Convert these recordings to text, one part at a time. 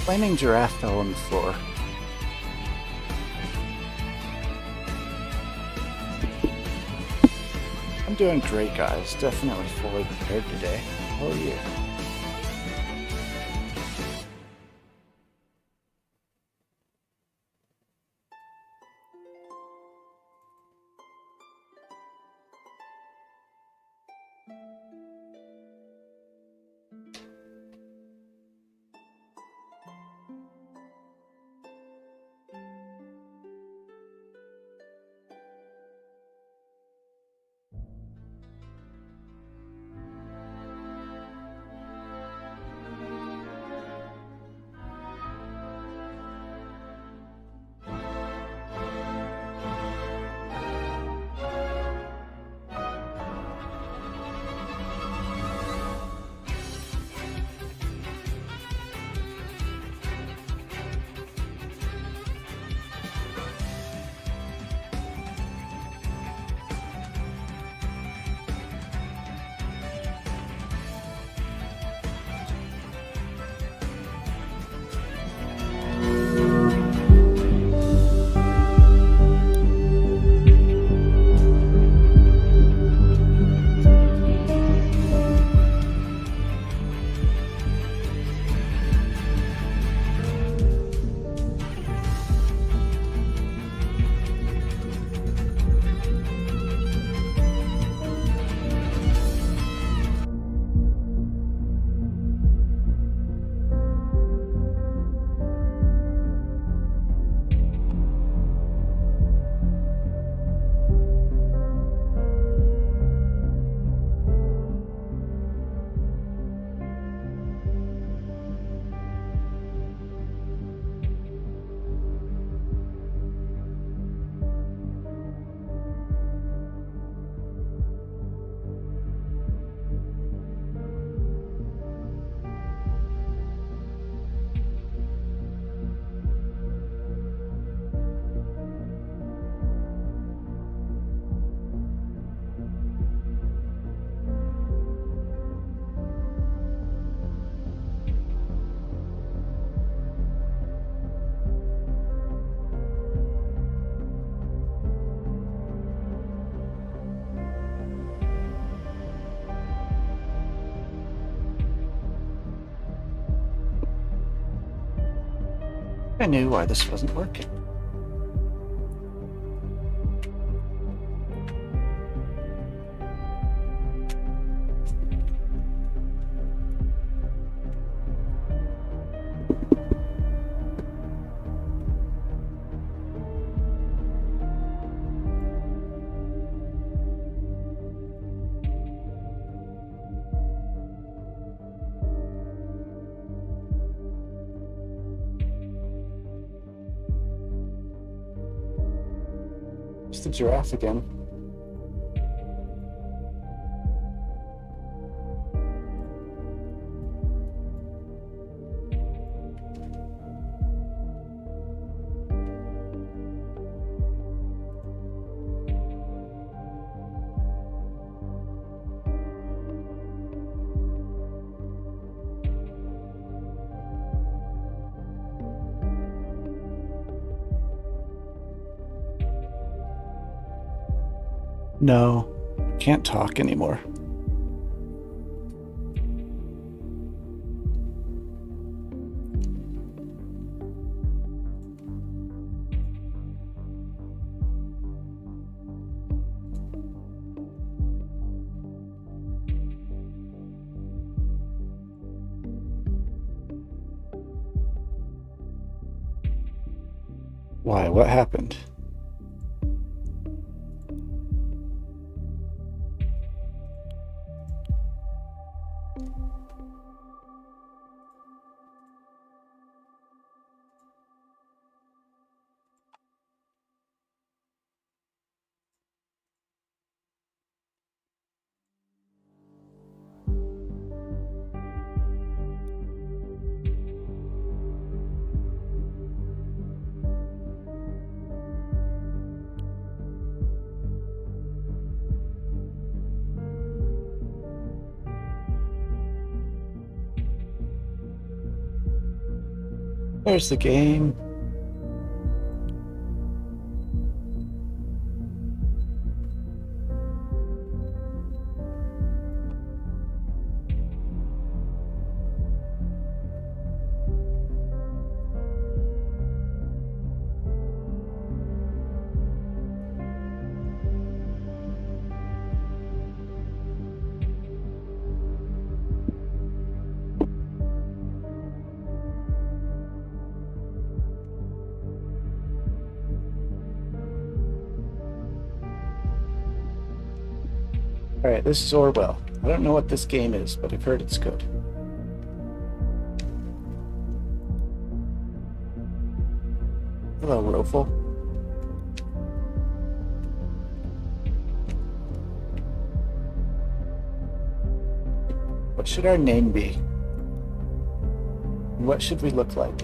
Flaming giraffe fell on the floor. I'm doing great, guys. Definitely fully prepared today. How are you? I knew why this wasn't working. It's the giraffe again. No, I can't talk anymore. Why? What happened? There's the game. Alright, this is Orwell. I don't know what this game is, but I've heard it's good. Hello, Rofel. What should our name be? And what should we look like?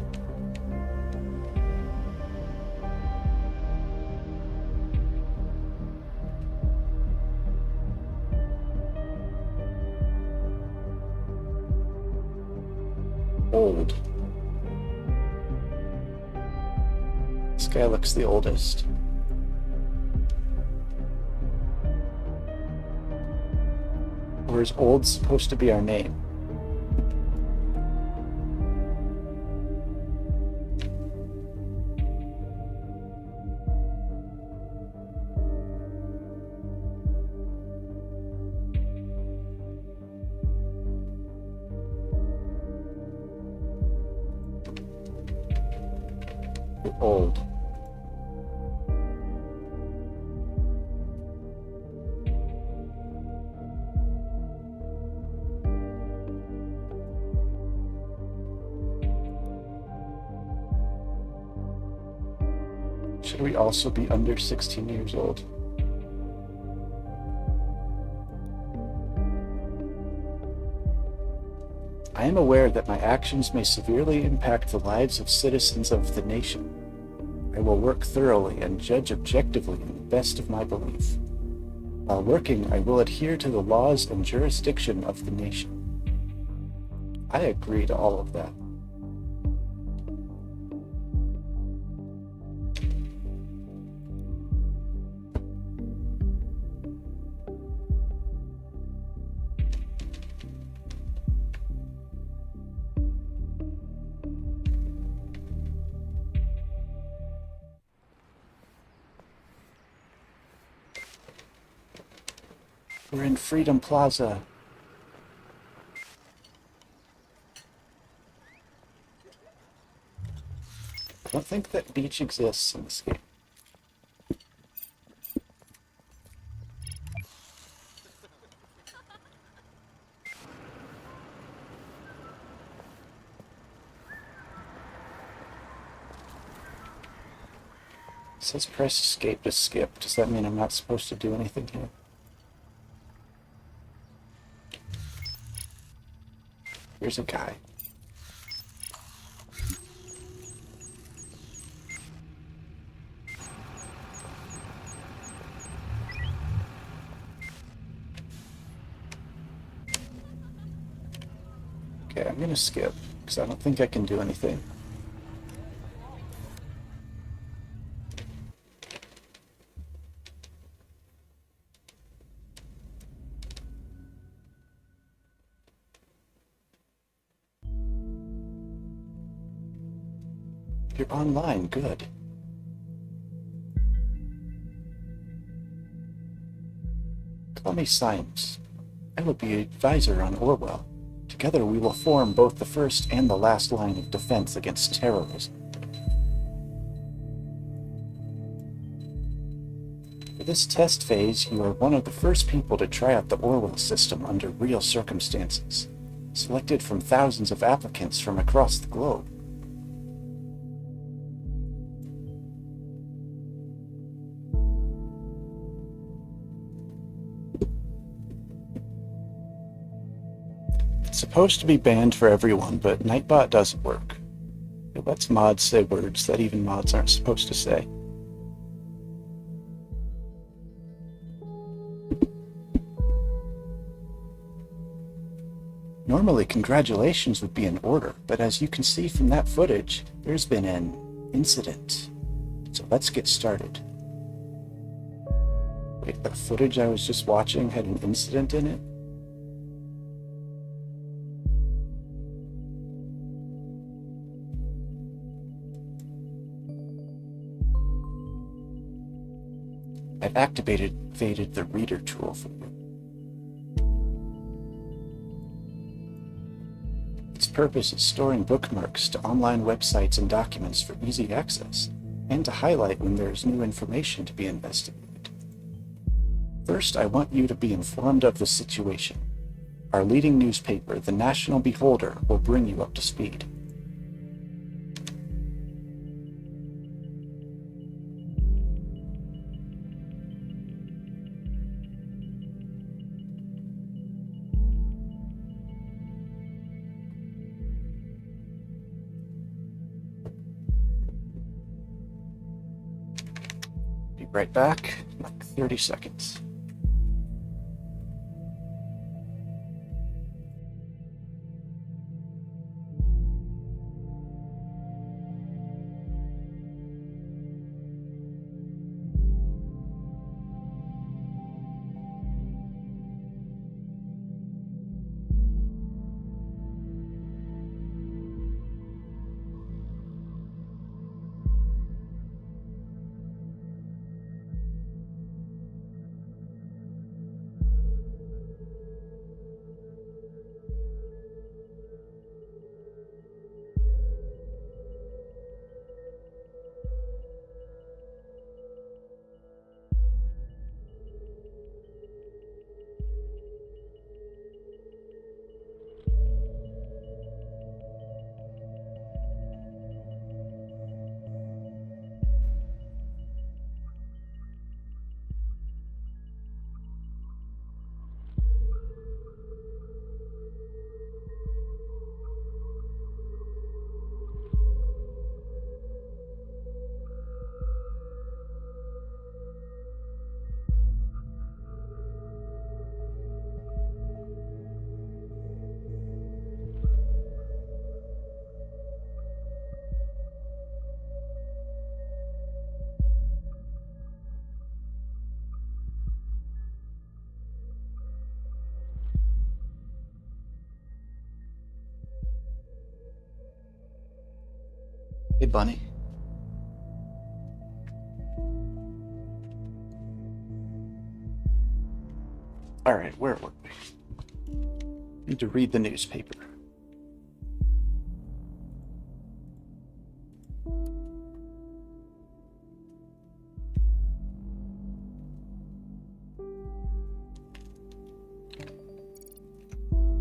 Old. This guy looks the oldest. Or is old supposed to be our name? Old. Should we also be under 16 years old? I am aware that my actions may severely impact the lives of citizens of the nation. I will work thoroughly and judge objectively in the best of my belief. While working, I will adhere to the laws and jurisdiction of the nation. I agree to all of that. We're in Freedom Plaza. I don't think that beach exists in this game. It says press escape to skip. Does that mean I'm not supposed to do anything here? Here's a guy. Okay, I'm gonna skip, because I don't think I can do anything. You're online, good. Call me Symes. I will be advisor on Orwell. Together we will form both the first and the last line of defense against terrorism. For this test phase, you are one of the first people to try out the Orwell system under real circumstances, selected from thousands of applicants from across the globe. It's supposed to be banned for everyone, but Nightbot doesn't work. It lets mods say words that even mods aren't supposed to say. Normally, congratulations would be in order, but as you can see from that footage, there's been an incident. So let's get started. Wait, the footage I was just watching had an incident in it? I've activated the reader tool for you. Its purpose is storing bookmarks to online websites and documents for easy access, and to highlight when there is new information to be investigated. First, I want you to be informed of the situation. Our leading newspaper, the National Beholder, will bring you up to speed. Be right back, like 30 seconds. Hey, Bunny. All right, where were we? Need to read the newspaper.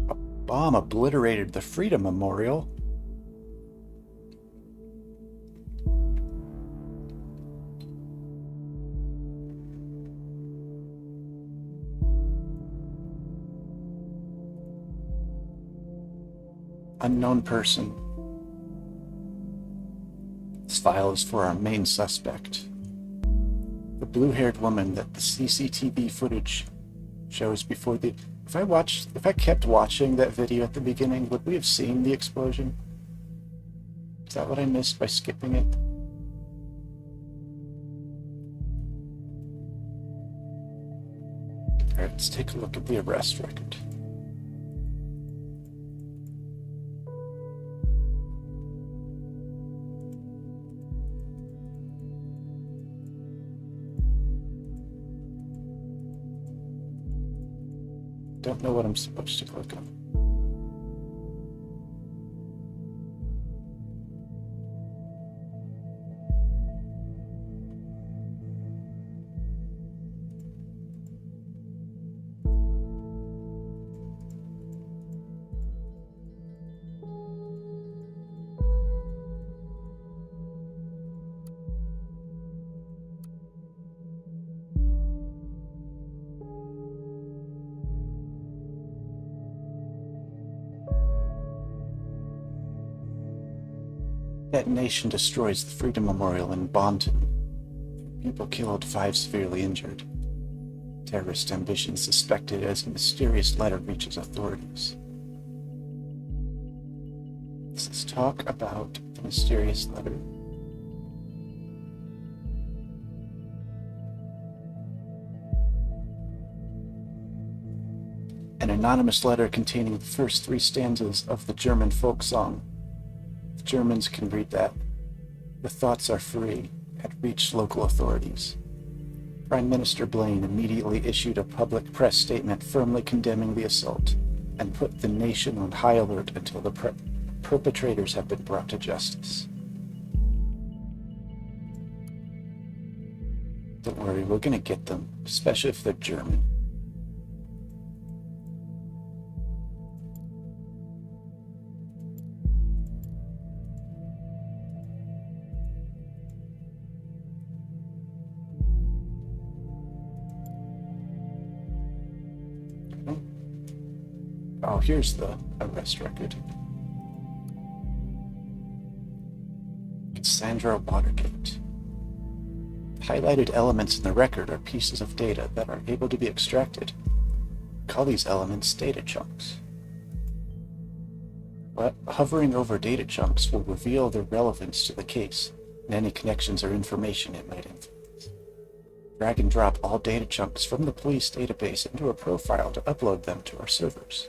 A bomb obliterated the Freedom Memorial. Unknown person. This file is for our main suspect. The blue-haired woman that the CCTV footage shows before the... If I kept watching that video at the beginning, would we have seen the explosion? Is that what I missed by skipping it? Alright, let's take a look at the arrest record. Don't know what I'm supposed to click on. Detonation destroys the Freedom Memorial in Bonton. People killed, 5 severely injured. Terrorist ambition suspected as a mysterious letter reaches authorities. Let's talk about the mysterious letter. An anonymous letter containing the first 3 stanzas of the German folk song. The Germans can read that. The thoughts are free had reached local authorities. Prime Minister Blaine immediately issued a public press statement firmly condemning the assault and put the nation on high alert until the perpetrators have been brought to justice. Don't worry, we're gonna get them, especially if they're German. Oh, here's the arrest record. Cassandra Watergate. Highlighted elements in the record are pieces of data that are able to be extracted. Call these elements data chunks. But hovering over data chunks will reveal their relevance to the case and any connections or information it might influence. Drag and drop all data chunks from the police database into a profile to upload them to our servers.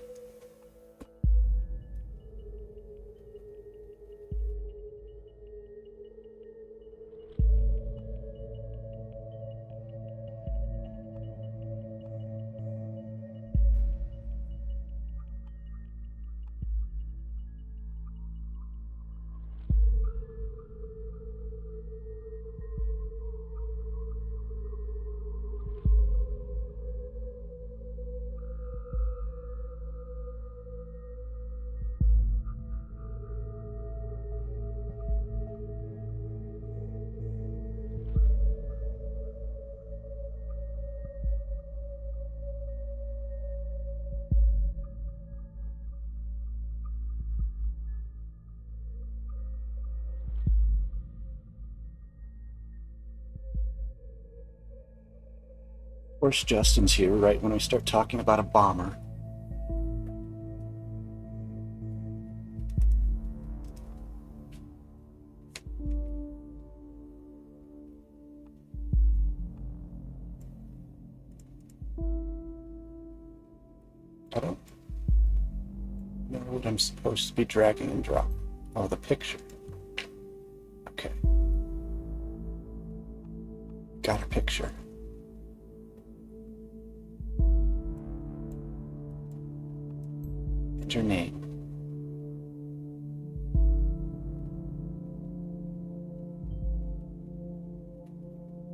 Of course, Justin's here right when we start talking about a bomber. I don't know what I'm supposed to be dragging and drop. Oh, the picture. Okay. Got a picture. And your name.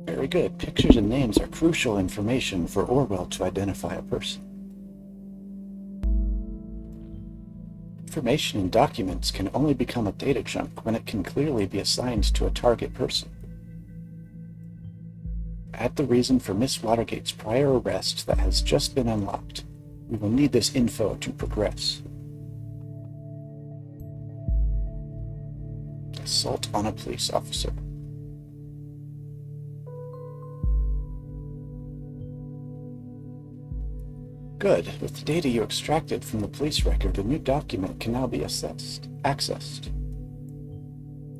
Very good. Pictures and names are crucial information for Orwell to identify a person. Information in documents can only become a data chunk when it can clearly be assigned to a target person. Add the reason for Miss Watergate's prior arrest that has just been unlocked. We will need this info to progress. Assault on a police officer. Good. With the data you extracted from the police record, a new document can now be accessed.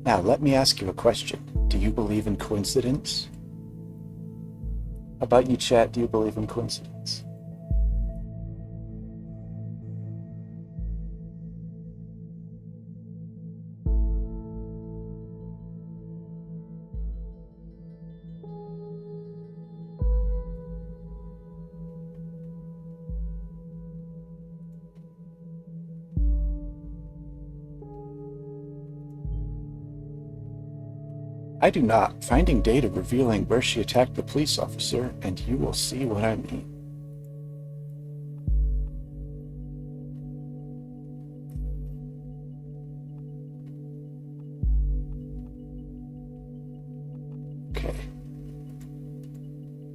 Now, let me ask you a question. Do you believe in coincidence? How about you, chat? Do you believe in coincidence? I do not. Finding data revealing where she attacked the police officer, and you will see what I mean. Okay.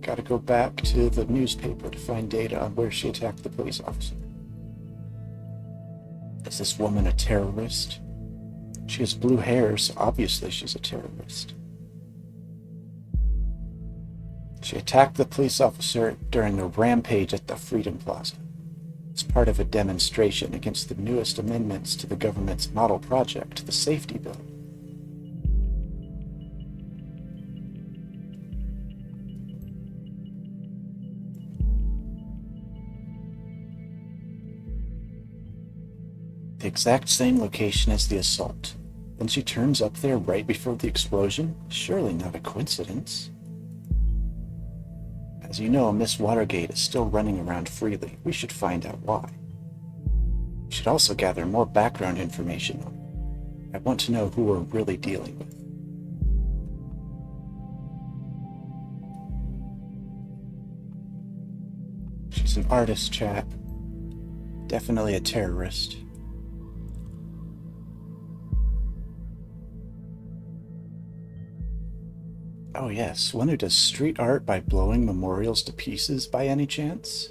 Gotta go back to the newspaper to find data on where she attacked the police officer. Is this woman a terrorist? She has blue hair, so obviously she's a terrorist. She attacked the police officer during a rampage at the Freedom Plaza. As part of a demonstration against the newest amendments to the government's model project, the Safety Bill. The exact same location as the assault. Then she turns up there right before the explosion? Surely not a coincidence. As you know, Miss Watergate is still running around freely. We should find out why. We should also gather more background information on her. I want to know who we're really dealing with. She's an artist, chat. Definitely a terrorist. Oh yes, one who does street art by blowing memorials to pieces by any chance?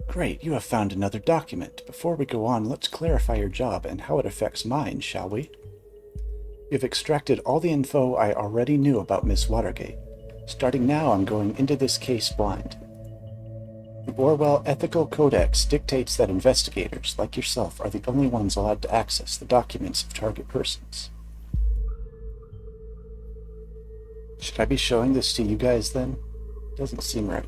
Great, you have found another document. Before we go on, let's clarify your job and how it affects mine, shall we? You've extracted all the info I already knew about Miss Watergate. Starting now, I'm going into this case blind. The Orwell Ethical Codex dictates that investigators, like yourself, are the only ones allowed to access the documents of target persons. Should I be showing this to you guys then? Doesn't seem right.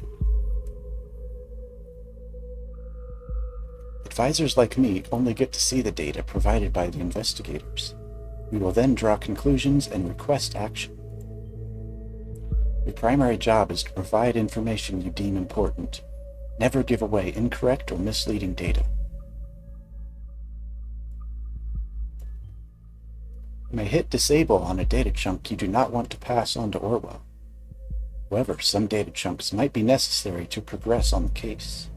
Advisors like me only get to see the data provided by the investigators. We will then draw conclusions and request action. Your primary job is to provide information you deem important. Never give away incorrect or misleading data. You may hit disable on a data chunk you do not want to pass on to Orwell. However, some data chunks might be necessary to progress on the case.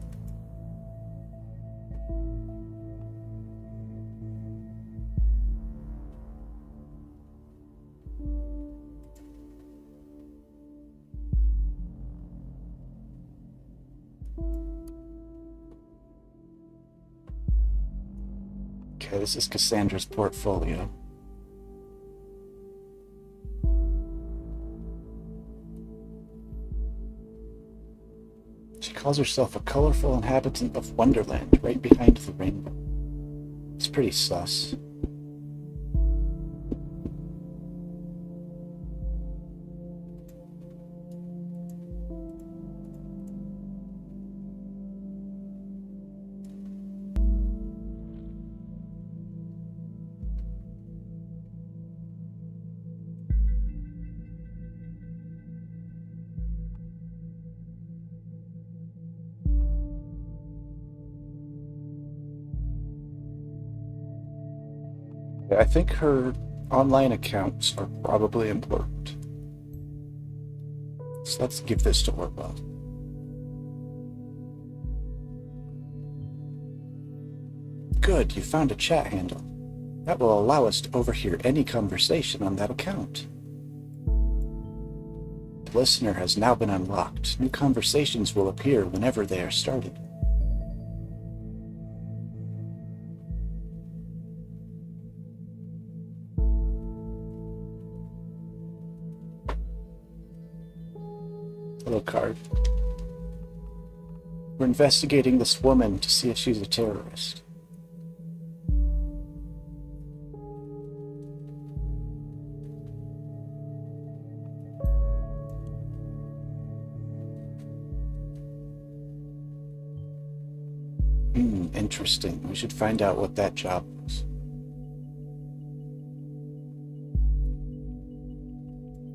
Okay, this is Cassandra's portfolio. She calls herself a colorful inhabitant of Wonderland right behind the rainbow. It's pretty sus. I think her online accounts are probably important. So let's give this to Orwell. Good, you found a chat handle. That will allow us to overhear any conversation on that account. The listener has now been unlocked. New conversations will appear whenever they are started. Little card. We're investigating this woman to see if she's a terrorist. Interesting. We should find out what that job was.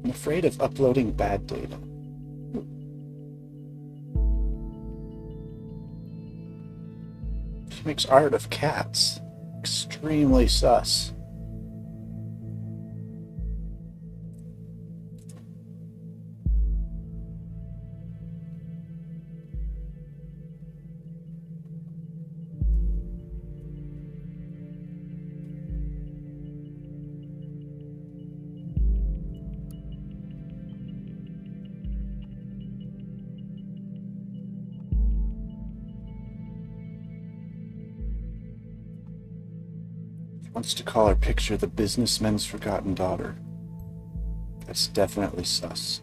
I'm afraid of uploading bad data. She makes art of cats. Extremely sus. Wants to call her picture the businessman's forgotten daughter. That's definitely sus.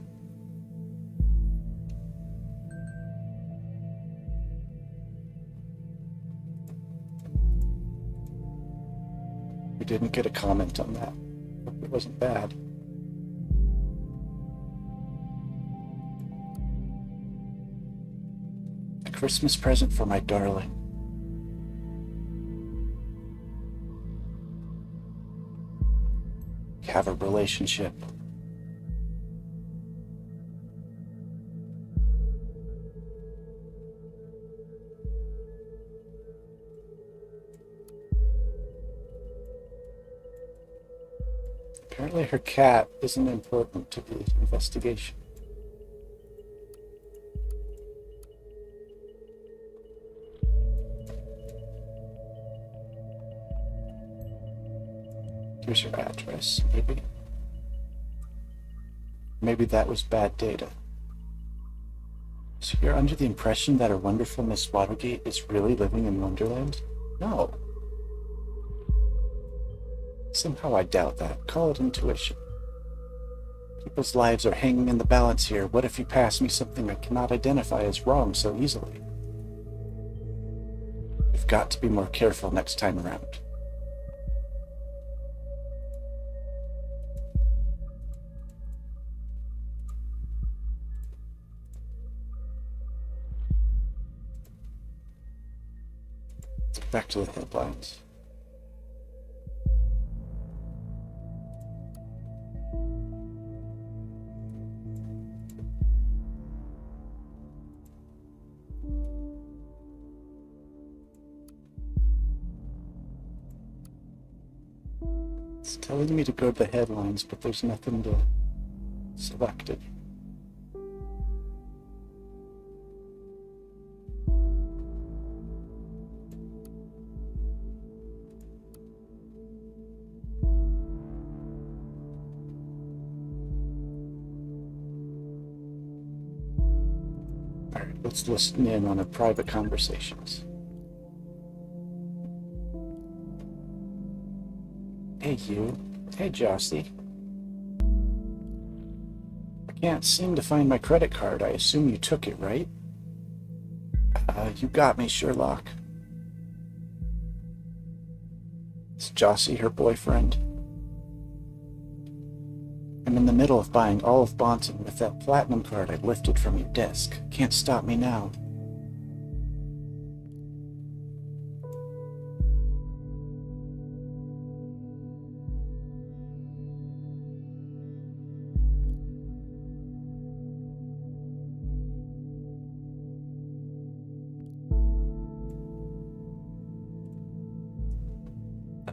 We didn't get a comment on that. Hope it wasn't bad. A Christmas present for my darling. We have a relationship. Apparently her cat isn't important to the investigation. Here's her address, maybe. Maybe that was bad data. So you're under the impression that our wonderful Miss Watergate is really living in Wonderland? No. Somehow I doubt that. Call it intuition. People's lives are hanging in the balance here. What if you pass me something I cannot identify as wrong so easily? We've got to be more careful next time around. Back to the headlines. It's telling me to go to the headlines, but there's nothing to select it. Alright, let's listen in on our private conversations. Hey, you. Hey, Jossie. I can't seem to find my credit card. I assume you took it, right? You got me, Sherlock. Is Jossie her boyfriend? I'm in the middle of buying all of Bonton with that platinum card I lifted from your desk. Can't stop me now.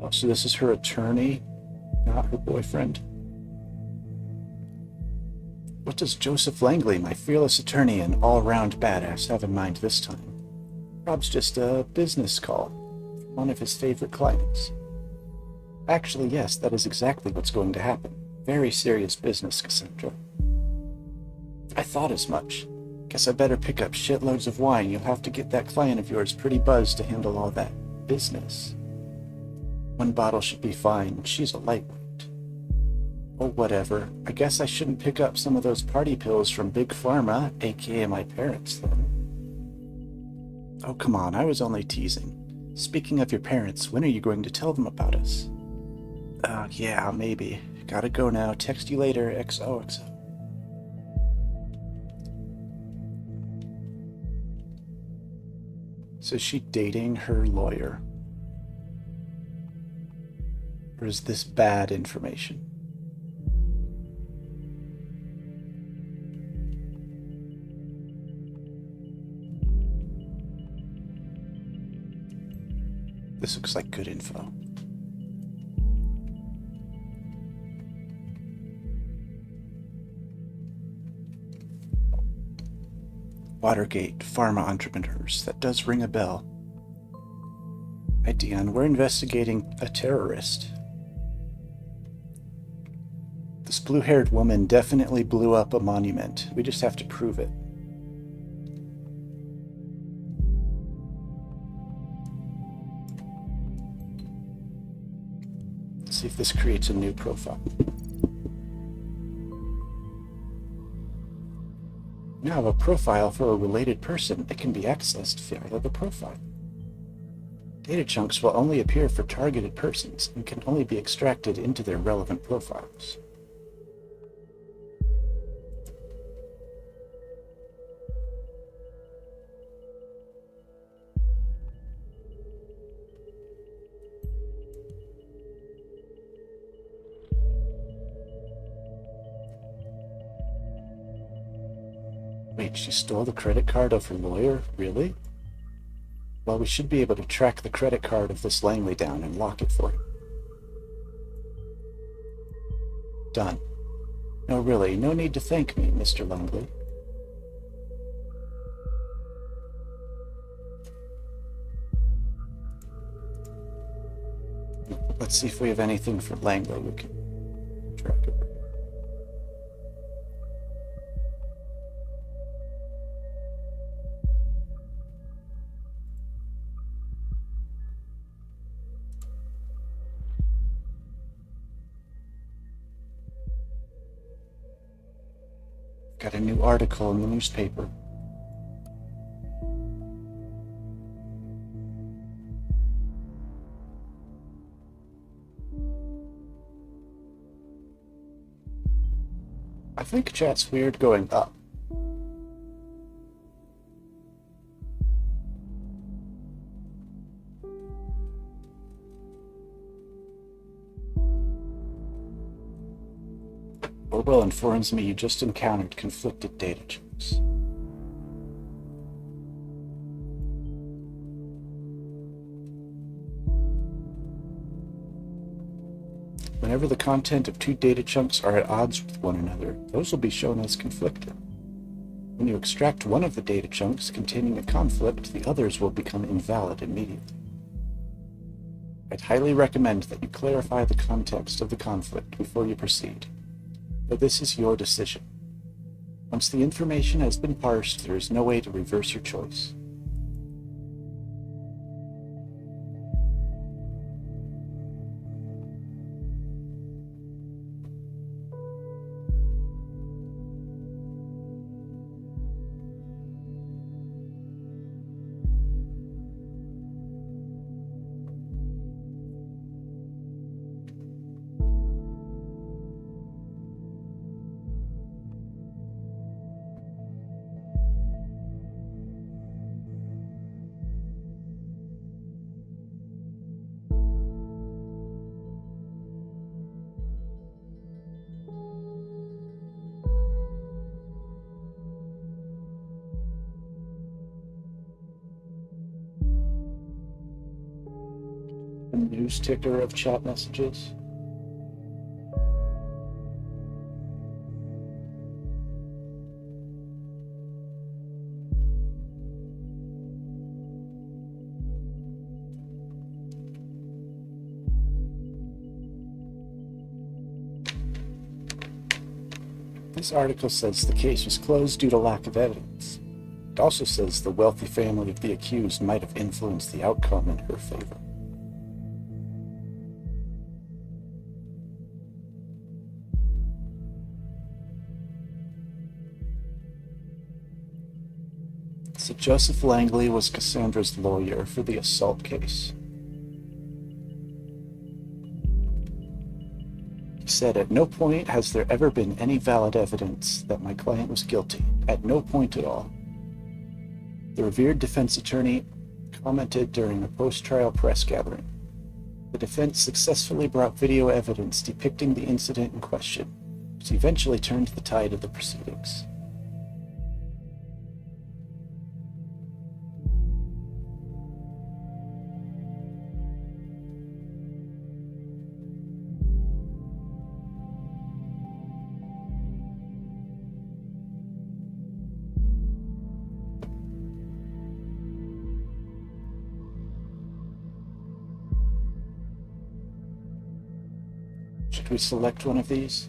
Oh, so this is her attorney, not her boyfriend. What does Joseph Langley, my fearless attorney and all-round badass, have in mind this time? Rob's just a business call from one of his favorite clients. Actually, yes, that is exactly what's going to happen. Very serious business, Cassandra. I thought as much. Guess I better pick up shitloads of wine. You'll have to get that client of yours pretty buzzed to handle all that business. One bottle should be fine. She's a lightweight. Oh, whatever. I guess I shouldn't pick up some of those party pills from Big Pharma, aka my parents, then. Oh, come on, I was only teasing. Speaking of your parents, when are you going to tell them about us? Yeah, maybe. Gotta go now. Text you later, XOXO. So is she dating her lawyer? Or is this bad information? This looks like good info. Watergate, pharma entrepreneurs. That does ring a bell. Hi, Dion. We're investigating a terrorist. This blue-haired woman definitely blew up a monument. We just have to prove it. Let's see if this creates a new profile. Now I have a profile for a related person. It can be accessed via the profile. Data chunks will only appear for targeted persons and can only be extracted into their relevant profiles. Wait, she stole the credit card of her lawyer? Really? Well, we should be able to track the credit card of this Langley down and lock it for him. Done. No, really, no need to thank me, Mr. Langley. Let's see if we have anything for Langley we can track it. Got a new article in the newspaper. I think chat's weird going up. Orwell informs me you just encountered conflicted data chunks. Whenever the content of two data chunks are at odds with one another, those will be shown as conflicted. When you extract one of the data chunks containing a conflict, the others will become invalid immediately. I'd highly recommend that you clarify the context of the conflict before you proceed, but this is your decision. Once the information has been parsed, there is no way to reverse your choice. A news ticker of chat messages. This article says the case was closed due to lack of evidence. It also says the wealthy family of the accused might have influenced the outcome in her favor. So Joseph Langley was Cassandra's lawyer for the assault case. He said, "At no point has there ever been any valid evidence that my client was guilty. At no point at all." The revered defense attorney commented during a post-trial press gathering. The defense successfully brought video evidence depicting the incident in question, which eventually turned the tide of the proceedings. Should we select one of these?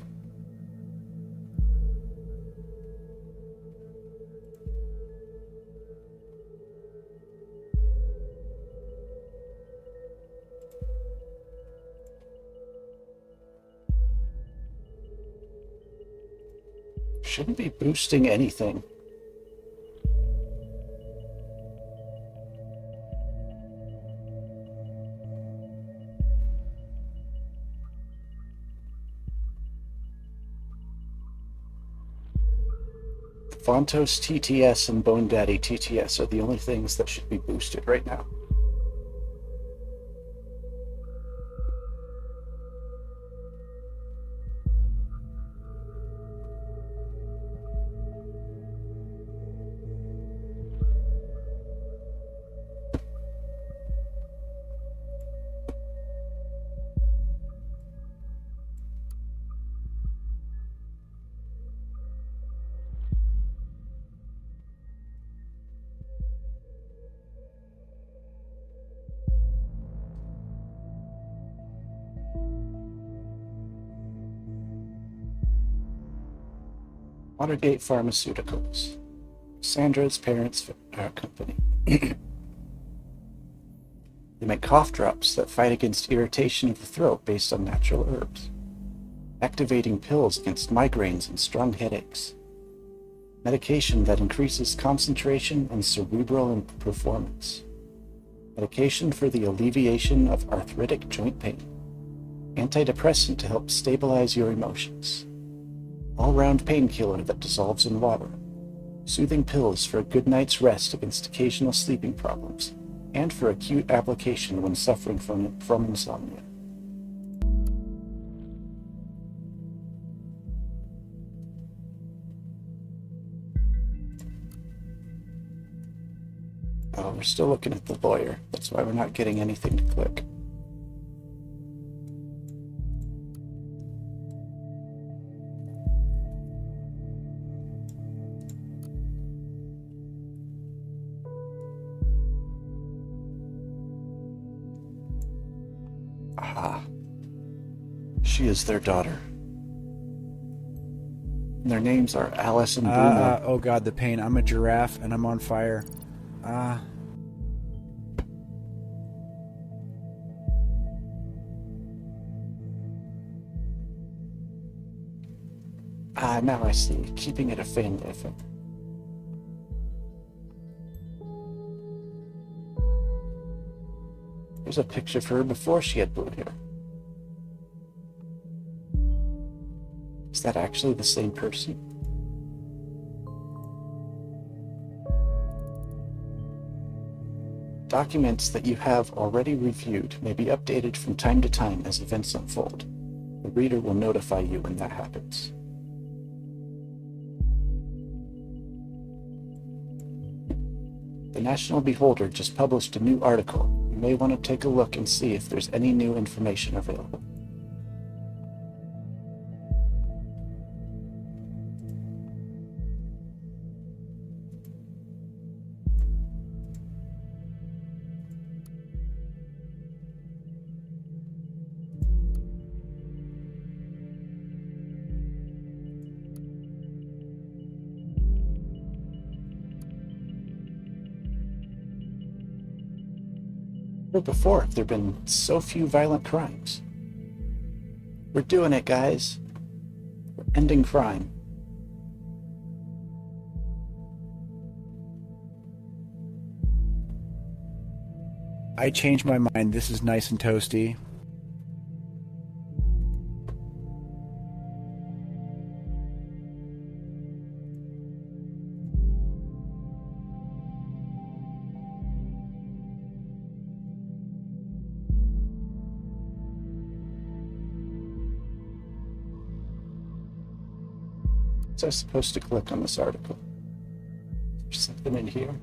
Shouldn't be boosting anything. Fontos TTS and Bone Daddy TTS are the only things that should be boosted right now. Watergate Pharmaceuticals, Sandra's parents' company. They make cough drops that fight against irritation of the throat based on natural herbs. Activating pills against migraines and strong headaches. Medication that increases concentration and cerebral performance. Medication for the alleviation of arthritic joint pain. Antidepressant to help stabilize your emotions. All-round painkiller that dissolves in water. Soothing pills for a good night's rest against occasional sleeping problems, and for acute application when suffering from insomnia. Oh, we're still looking at the lawyer. That's why we're not getting anything to click. Ah, she is their daughter. And their names are Alice and Bruno. Oh god, the pain. I'm a giraffe and I'm on fire. Now I see. Keeping it a family affair. Here's a picture of her before she had blue hair. Is that actually the same person? Documents that you have already reviewed may be updated from time to time as events unfold. The reader will notify you when that happens. The National Beholder just published a new article. You may want to take a look and see if there's any new information available. Never before have there been so few violent crimes. We're doing it, guys. We're ending crime. I changed my mind. This is nice and toasty. So I was supposed to click on this article. There's something in here.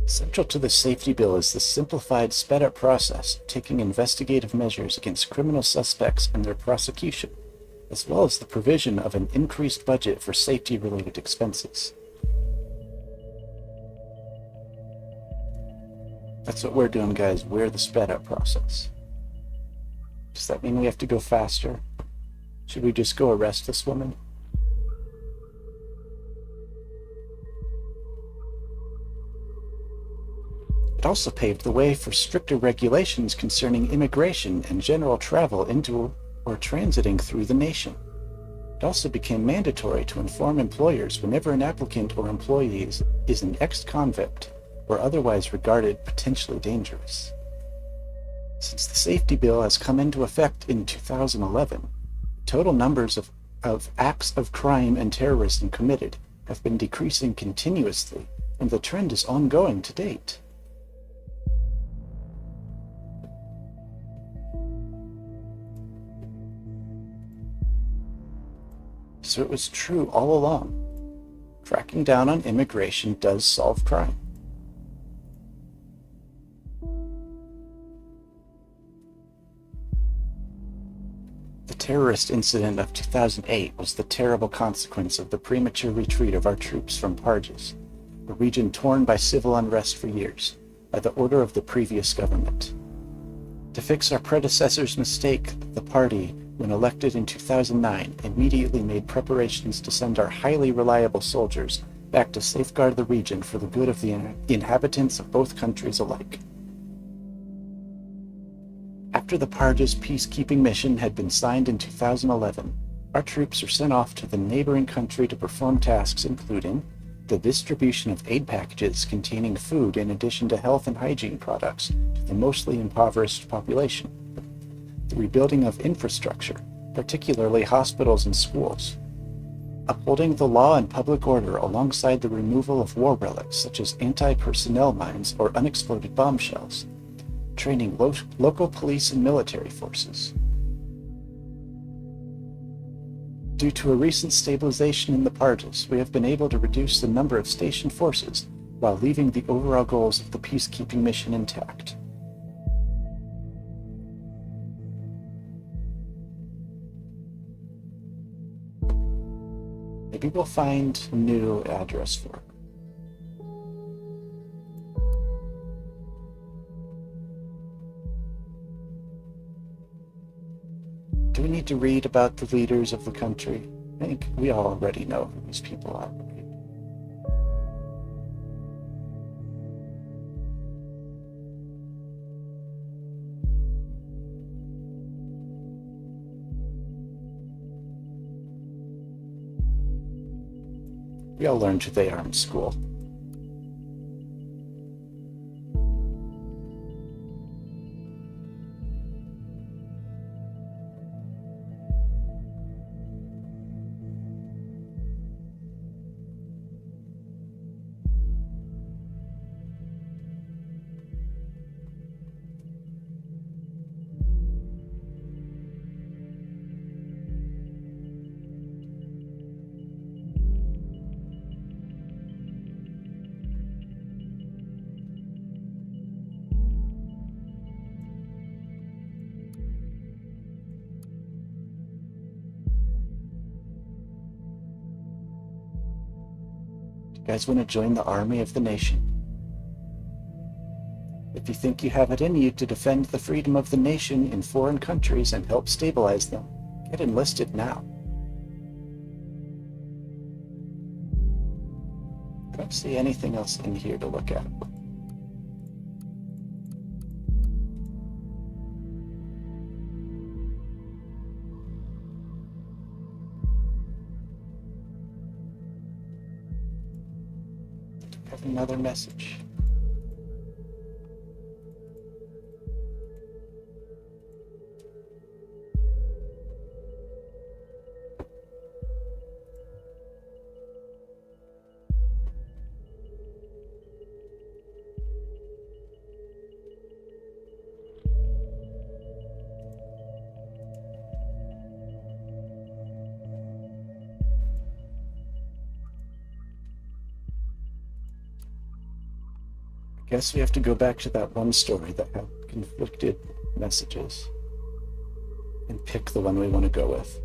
Central to the safety bill is the simplified, sped-up process of taking investigative measures against criminal suspects and their prosecution, as well as the provision of an increased budget for safety-related expenses. That's what we're doing, guys. We're the sped-up process. Does that mean we have to go faster? Should we just go arrest this woman? It also paved the way for stricter regulations concerning immigration and general travel into or transiting through the nation. It also became mandatory to inform employers whenever an applicant or employee is an ex-convict or otherwise regarded potentially dangerous. Since Since the safety bill has come into effect in 2011, total numbers of acts of crime and terrorism committed have been decreasing continuously, and the trend is ongoing to date. So it was true all along. Cracking down on immigration does solve crime. The terrorist incident of 2008 was the terrible consequence of the premature retreat of our troops from Parjas, a region torn by civil unrest for years, by the order of the previous government. To fix our predecessor's mistake, the party, when elected in 2009, immediately made preparations to send our highly reliable soldiers back to safeguard the region for the good of the inhabitants of both countries alike. After the Parjas peacekeeping mission had been signed in 2011, our troops were sent off to the neighboring country to perform tasks including the distribution of aid packages containing food in addition to health and hygiene products to the mostly impoverished population, the rebuilding of infrastructure, particularly hospitals and schools, upholding the law and public order alongside the removal of war relics such as anti-personnel mines or unexploded bombshells, training local police and military forces. Due to a recent stabilization in the Parjas, we have been able to reduce the number of stationed forces while leaving the overall goals of the peacekeeping mission intact. Maybe we'll find a new address for it. Do we need to read about the leaders of the country? I think we all already know who these people are, right? We all learned who they are in school. You guys want to join the army of the nation? If you think you have it in you to defend the freedom of the nation in foreign countries and help stabilize them, get enlisted now. I don't see anything else in here to look at. Have another message. I guess we have to go back to that one story that had conflicted messages and pick the one we want to go with.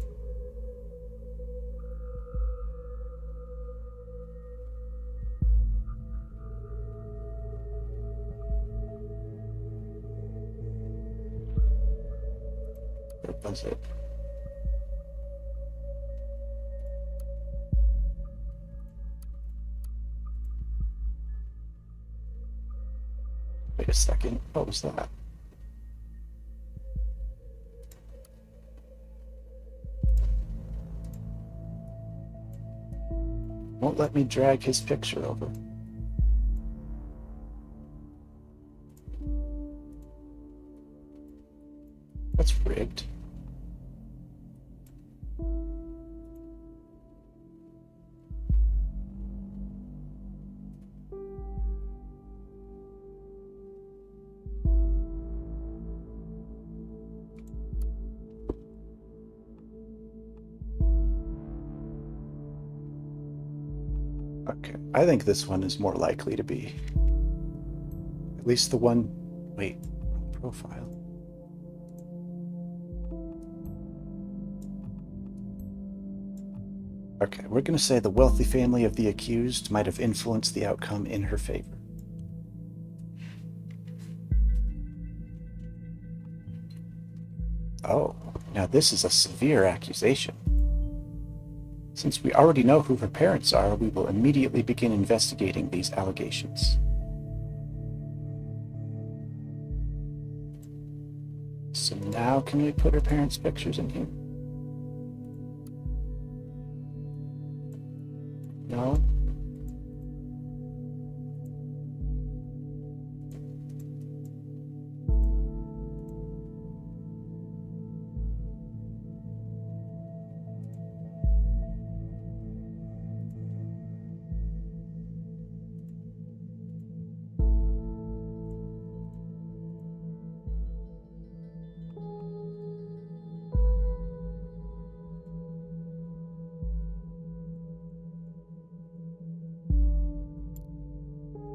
Where was it? Wait a second, what was that? Won't let me drag his picture over. That's rigged. Okay, I think this one is more likely to be. At least the one. Wait, profile. Okay, we're going to say the wealthy family of the accused might have influenced the outcome in her favor. Oh, now this is a severe accusation. Since we already know who her parents are, we will immediately begin investigating these allegations. So now can we put her parents' pictures in here? No?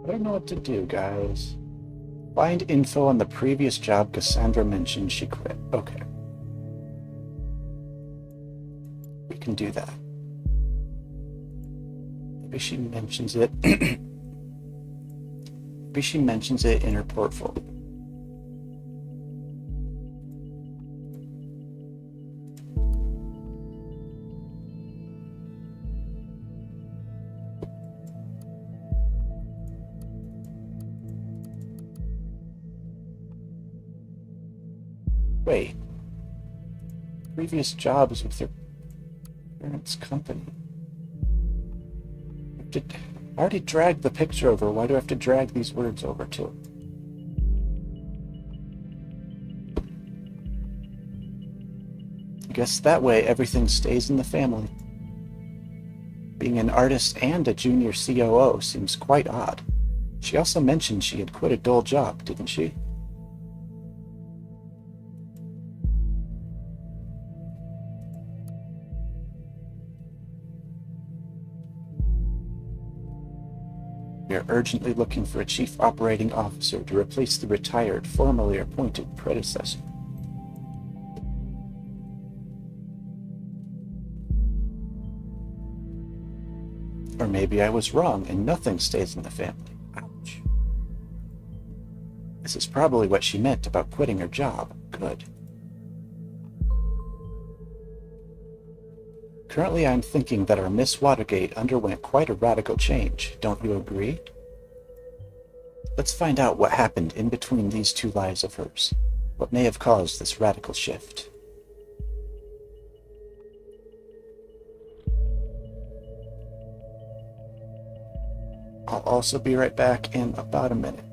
I don't know what to do, guys. Find info on the previous job Cassandra mentioned she quit. Okay. We can do that. Maybe she mentions it. Maybe she mentions it in her portfolio. Wait. Previous jobs with their parents' company. I already dragged the picture over. Why do I have to drag these words over too? I guess that way everything stays in the family. Being an artist and a junior COO seems quite odd. She also mentioned she had quit a dull job, didn't she? We are urgently looking for a chief operating officer to replace the retired, formerly appointed predecessor. Or maybe I was wrong and nothing stays in the family. Ouch. This is probably what she meant about quitting her job. Good. Currently, I'm thinking that our Miss Watergate underwent quite a radical change. Don't you agree? Let's find out what happened in between these two lives of hers. What may have caused this radical shift? I'll also be right back in about a minute.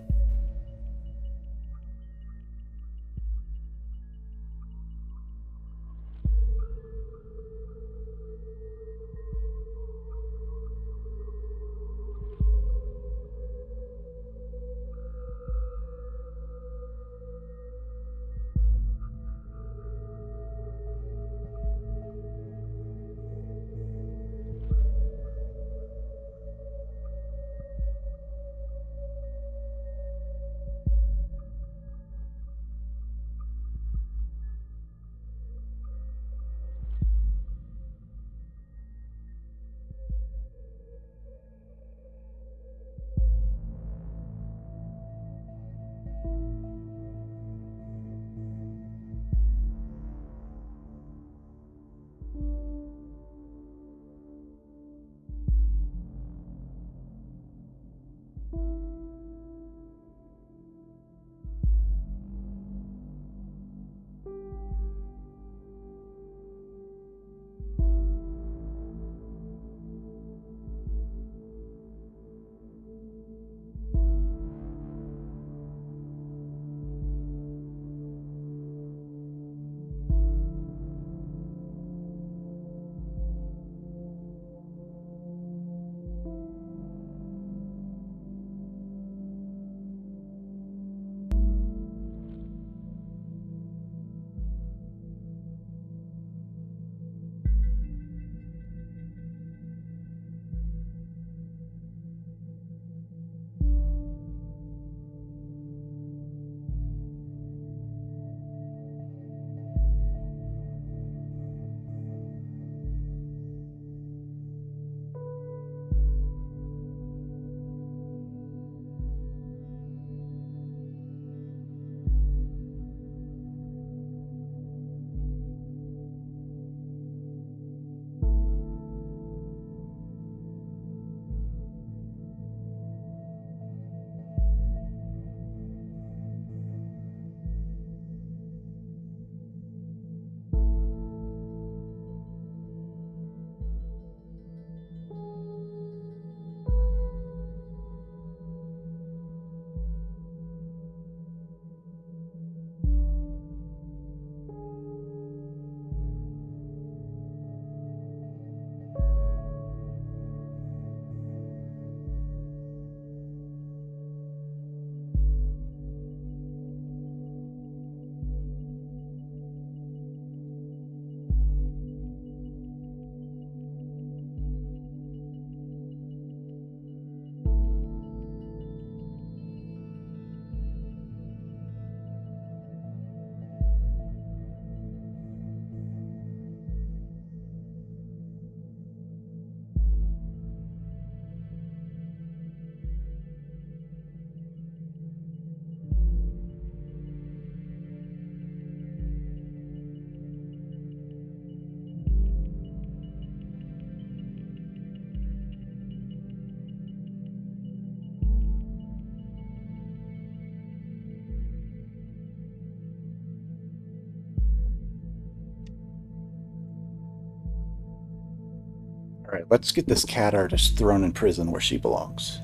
Alright, let's get this cat artist thrown in prison where she belongs.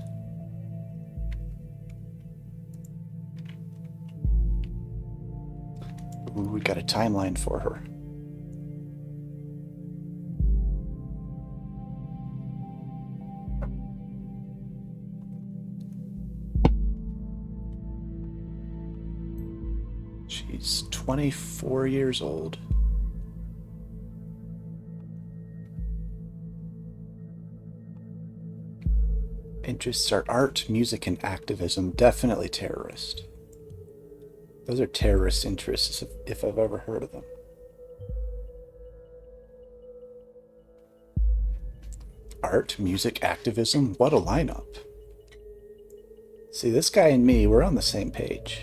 Ooh, we got a timeline for her. She's 24 years old. Interests are art, music, and activism. Definitely terrorist. Those are terrorist interests if I've ever heard of them. Art, music, activism? What a lineup. See, this guy and me, we're on the same page.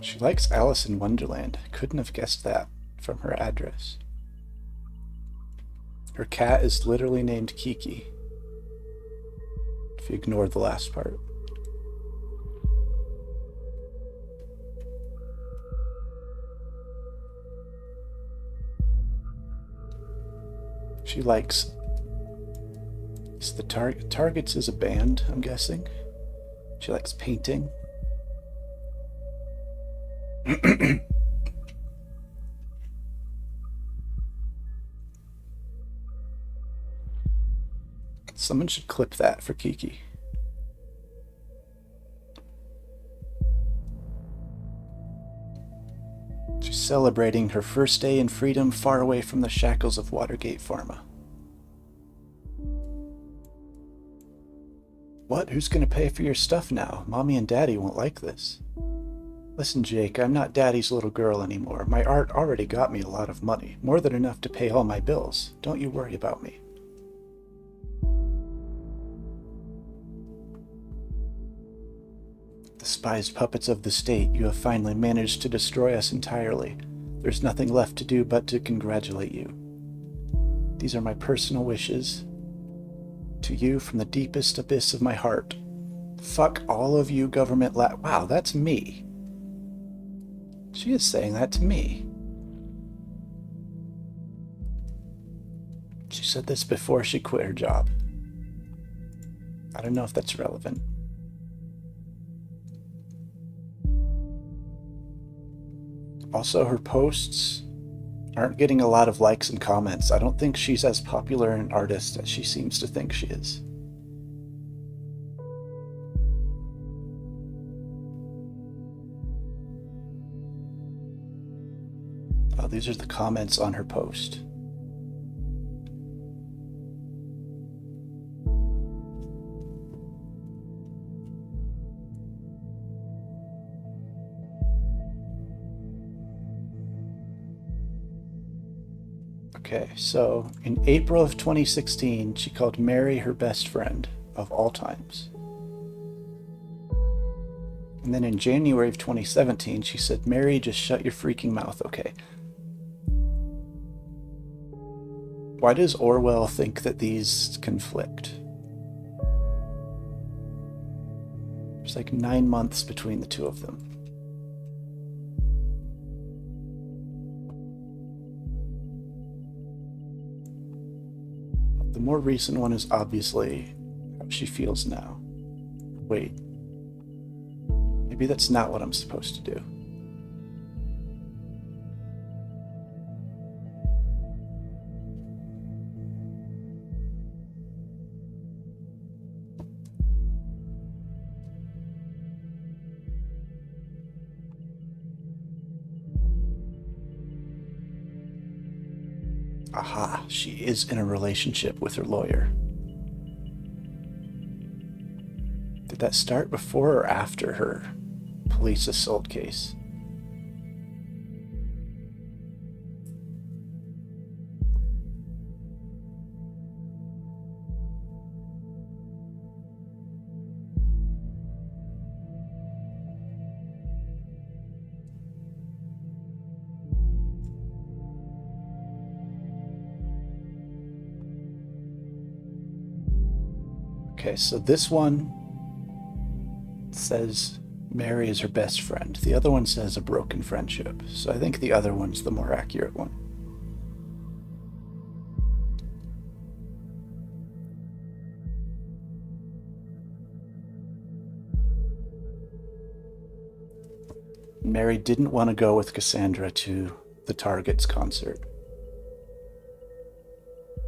She likes Alice in Wonderland. Couldn't have guessed that from her address. Her cat is literally named Kiki, if you ignore the last part. She likes... Is the Targets is a band, I'm guessing. She likes painting. Someone should clip that for Kiki. She's celebrating her first day in freedom far away from the shackles of Watergate Pharma. What? Who's gonna pay for your stuff now? Mommy and Daddy won't like this. Listen, Jake, I'm not Daddy's little girl anymore. My art already got me a lot of money, more than enough to pay all my bills. Don't you worry about me. Despised puppets of the state, you have finally managed to destroy us entirely. There's nothing left to do but to congratulate you. These are my personal wishes. To you from the deepest abyss of my heart. Fuck all of you government Wow, that's me. She is saying that to me. She said this before she quit her job. I don't know if that's relevant. Also, her posts aren't getting a lot of likes and comments. I don't think she's as popular an artist as she seems to think she is. Oh, these are the comments on her post. Okay, so in April of 2016, she called Mary her best friend of all times. And then in January of 2017, she said, Mary, just shut your freaking mouth, okay? Why does Orwell think that these conflict? There's like 9 months between the two of them. The more recent one is obviously how she feels now. Wait. Maybe that's not what I'm supposed to do. Aha, she is in a relationship with her lawyer. Did that start before or after her police assault case? Okay, so this one says Mary is her best friend. The other one says a broken friendship. So I think the other one's the more accurate one. Mary didn't want to go with Cassandra to the Target's concert,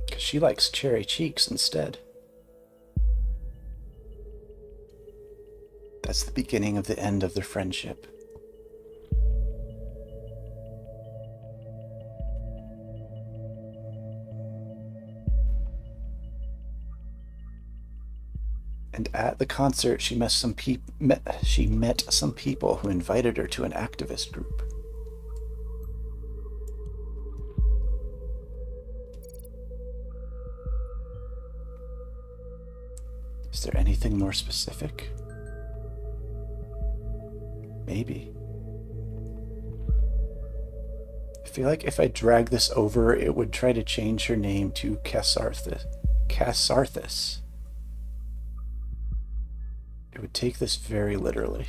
because she likes cherry cheeks instead. That's the beginning of the end of their friendship. And at the concert, she met some people who invited her to an activist group. Is there anything more specific? Maybe. I feel like if I drag this over, it would try to change her name to Cassarthus. It would take this very literally.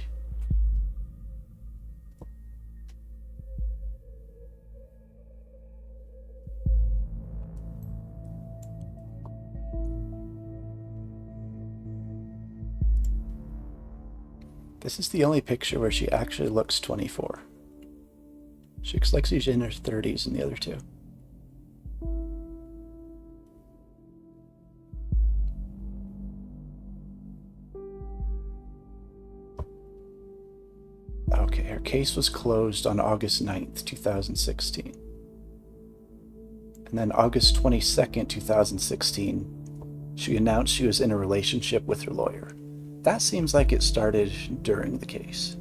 This is the only picture where she actually looks 24. She looks like she's in her 30s in the other two. Okay, her case was closed on August 9th, 2016. And then August 22nd, 2016, she announced she was in a relationship with her lawyer. That seems like it started during the case.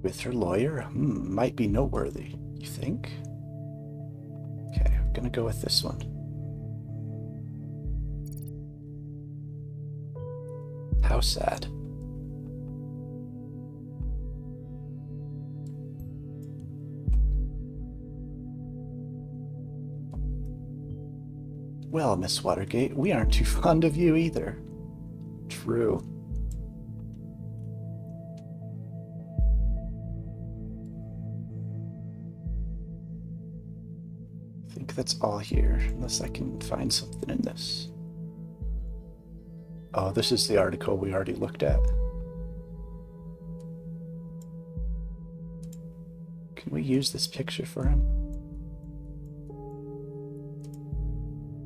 With her lawyer? Might be noteworthy, you think? Okay, I'm gonna go with this one. How sad. Well, Miss Watergate, we aren't too fond of you either. True. I think that's all here, unless I can find something in this. Oh, this is the article we already looked at. Can we use this picture for him?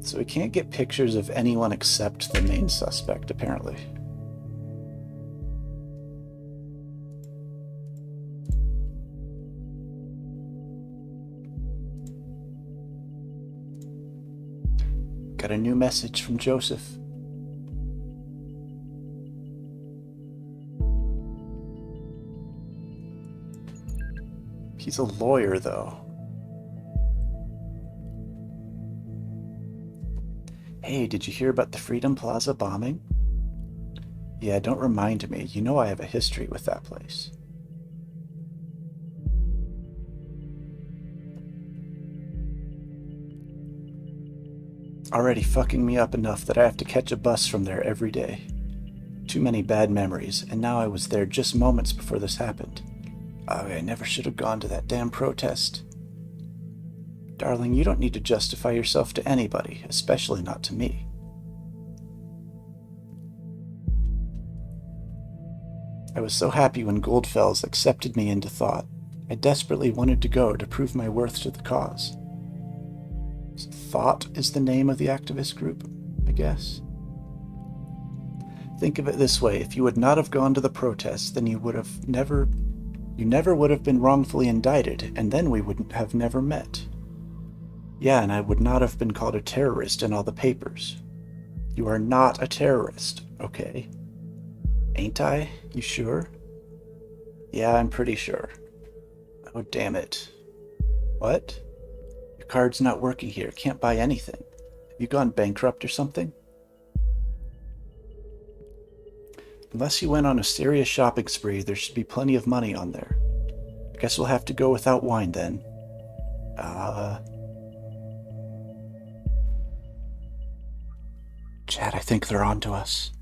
So we can't get pictures of anyone except the main suspect, apparently. Got a new message from Joseph. He's a lawyer, though. Hey, did you hear about the Freedom Plaza bombing? Yeah, don't remind me. You know I have a history with that place. Already fucking me up enough that I have to catch a bus from there every day. Too many bad memories, and now I was there just moments before this happened. Oh, I never should have gone to that damn protest. Darling, you don't need to justify yourself to anybody, especially not to me. I was so happy when Goldfels accepted me into thought. I desperately wanted to go to prove my worth to the cause. Thought is the name of the activist group, I guess. Think of it this way, if you would not have gone to the protest, then you never would have been wrongfully indicted, and then we wouldn't have never met. Yeah, and I would not have been called a terrorist in all the papers. You are not a terrorist, okay? Ain't I? You sure? Yeah, I'm pretty sure. Oh, damn it. What? Your card's not working here. Can't buy anything. Have you gone bankrupt or something? Unless you went on a serious shopping spree, there should be plenty of money on there. I guess we'll have to go without wine then. Chad, I think they're on to us.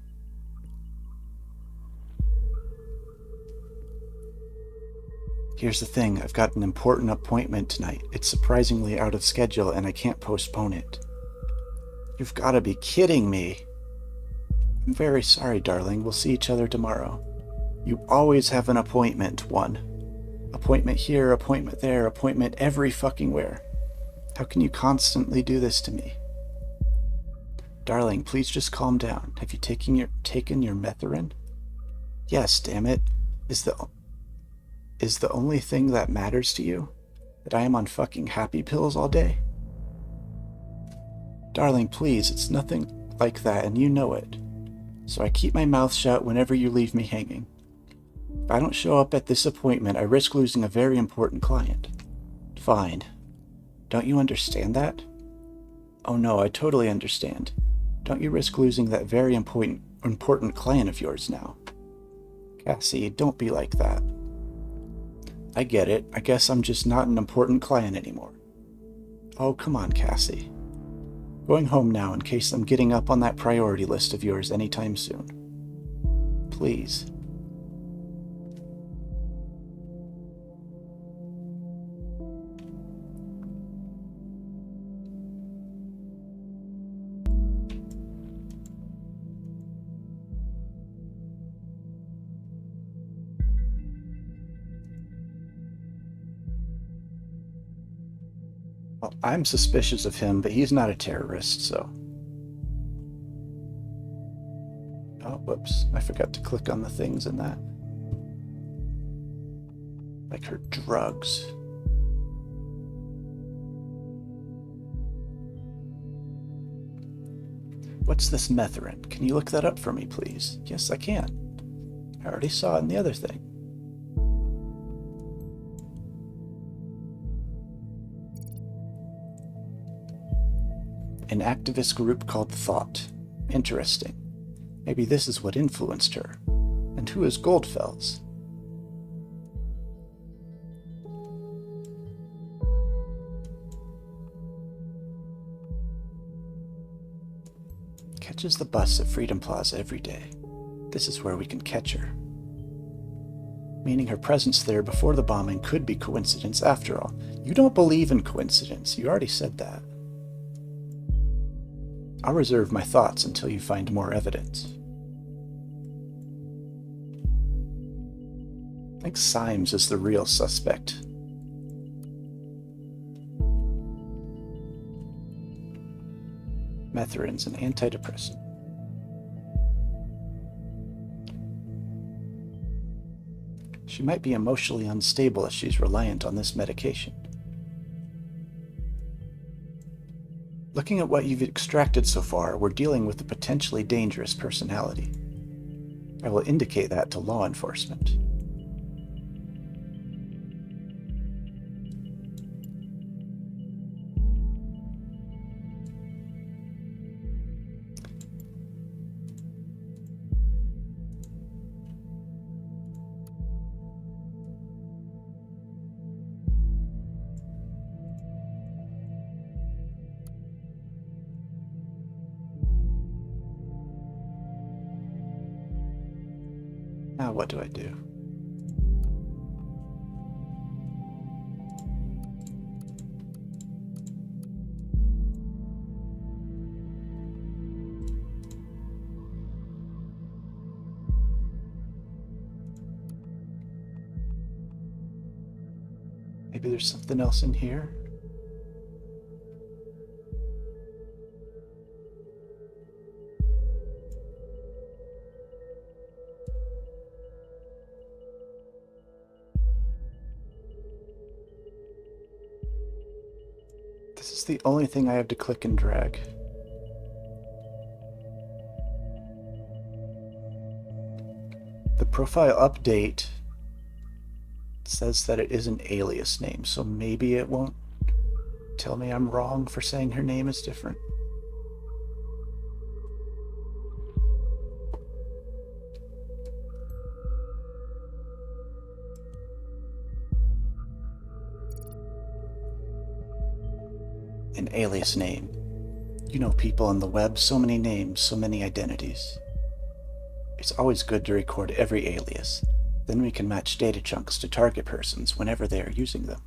Here's the thing, I've got an important appointment tonight. It's surprisingly out of schedule and I can't postpone it. You've got to be kidding me. I'm very sorry, darling. We'll see each other tomorrow. You always have an appointment, one. Appointment here, appointment there, appointment every fucking where. How can you constantly do this to me? Darling, please just calm down. Have you taken your Methorin? Yes, damn it. Is the only thing that matters to you that I am on fucking happy pills all day? Darling, please, it's nothing like that and you know it. So I keep my mouth shut whenever you leave me hanging. If I don't show up at this appointment, I risk losing a very important client. Fine. Don't you understand that? Oh no, I totally understand. Don't you risk losing that very important client of yours now. Cassie, don't be like that. I get it. I guess I'm just not an important client anymore. Oh, come on, Cassie. Going home now in case I'm getting up on that priority list of yours anytime soon. Please. Well, I'm suspicious of him, but he's not a terrorist, so... Oh, whoops. I forgot to click on the things in that. Like her drugs. What's this Methorin? Can you look that up for me, please? Yes, I can. I already saw it in the other thing. An activist group called Thought. Interesting. Maybe this is what influenced her. And who is Goldfels? Catches the bus at Freedom Plaza every day. This is where we can catch her. Meaning her presence there before the bombing could be coincidence after all. You don't believe in coincidence. You already said that. I'll reserve my thoughts until you find more evidence. I think Symes is the real suspect. Metherin's an antidepressant. She might be emotionally unstable as she's reliant on this medication. Looking at what you've extracted so far, we're dealing with a potentially dangerous personality. I will indicate that to law enforcement. Now what do I do? Maybe there's something else in here? This is the only thing I have to click and drag. The profile update says that it is an alias name, so maybe it won't tell me I'm wrong for saying her name is different. An alias name. You know, people on the web, so many names, so many identities. It's always good to record every alias. Then we can match data chunks to target persons whenever they are using them.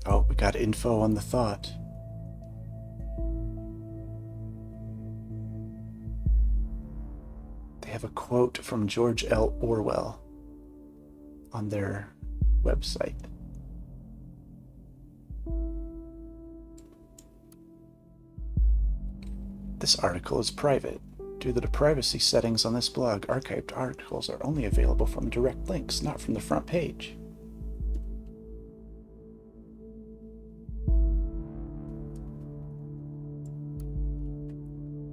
Oh, we got info on the thought. They have a quote from George L. Orwell on their website. This article is private. Due to the privacy settings on this blog, archived articles are only available from direct links, not from the front page.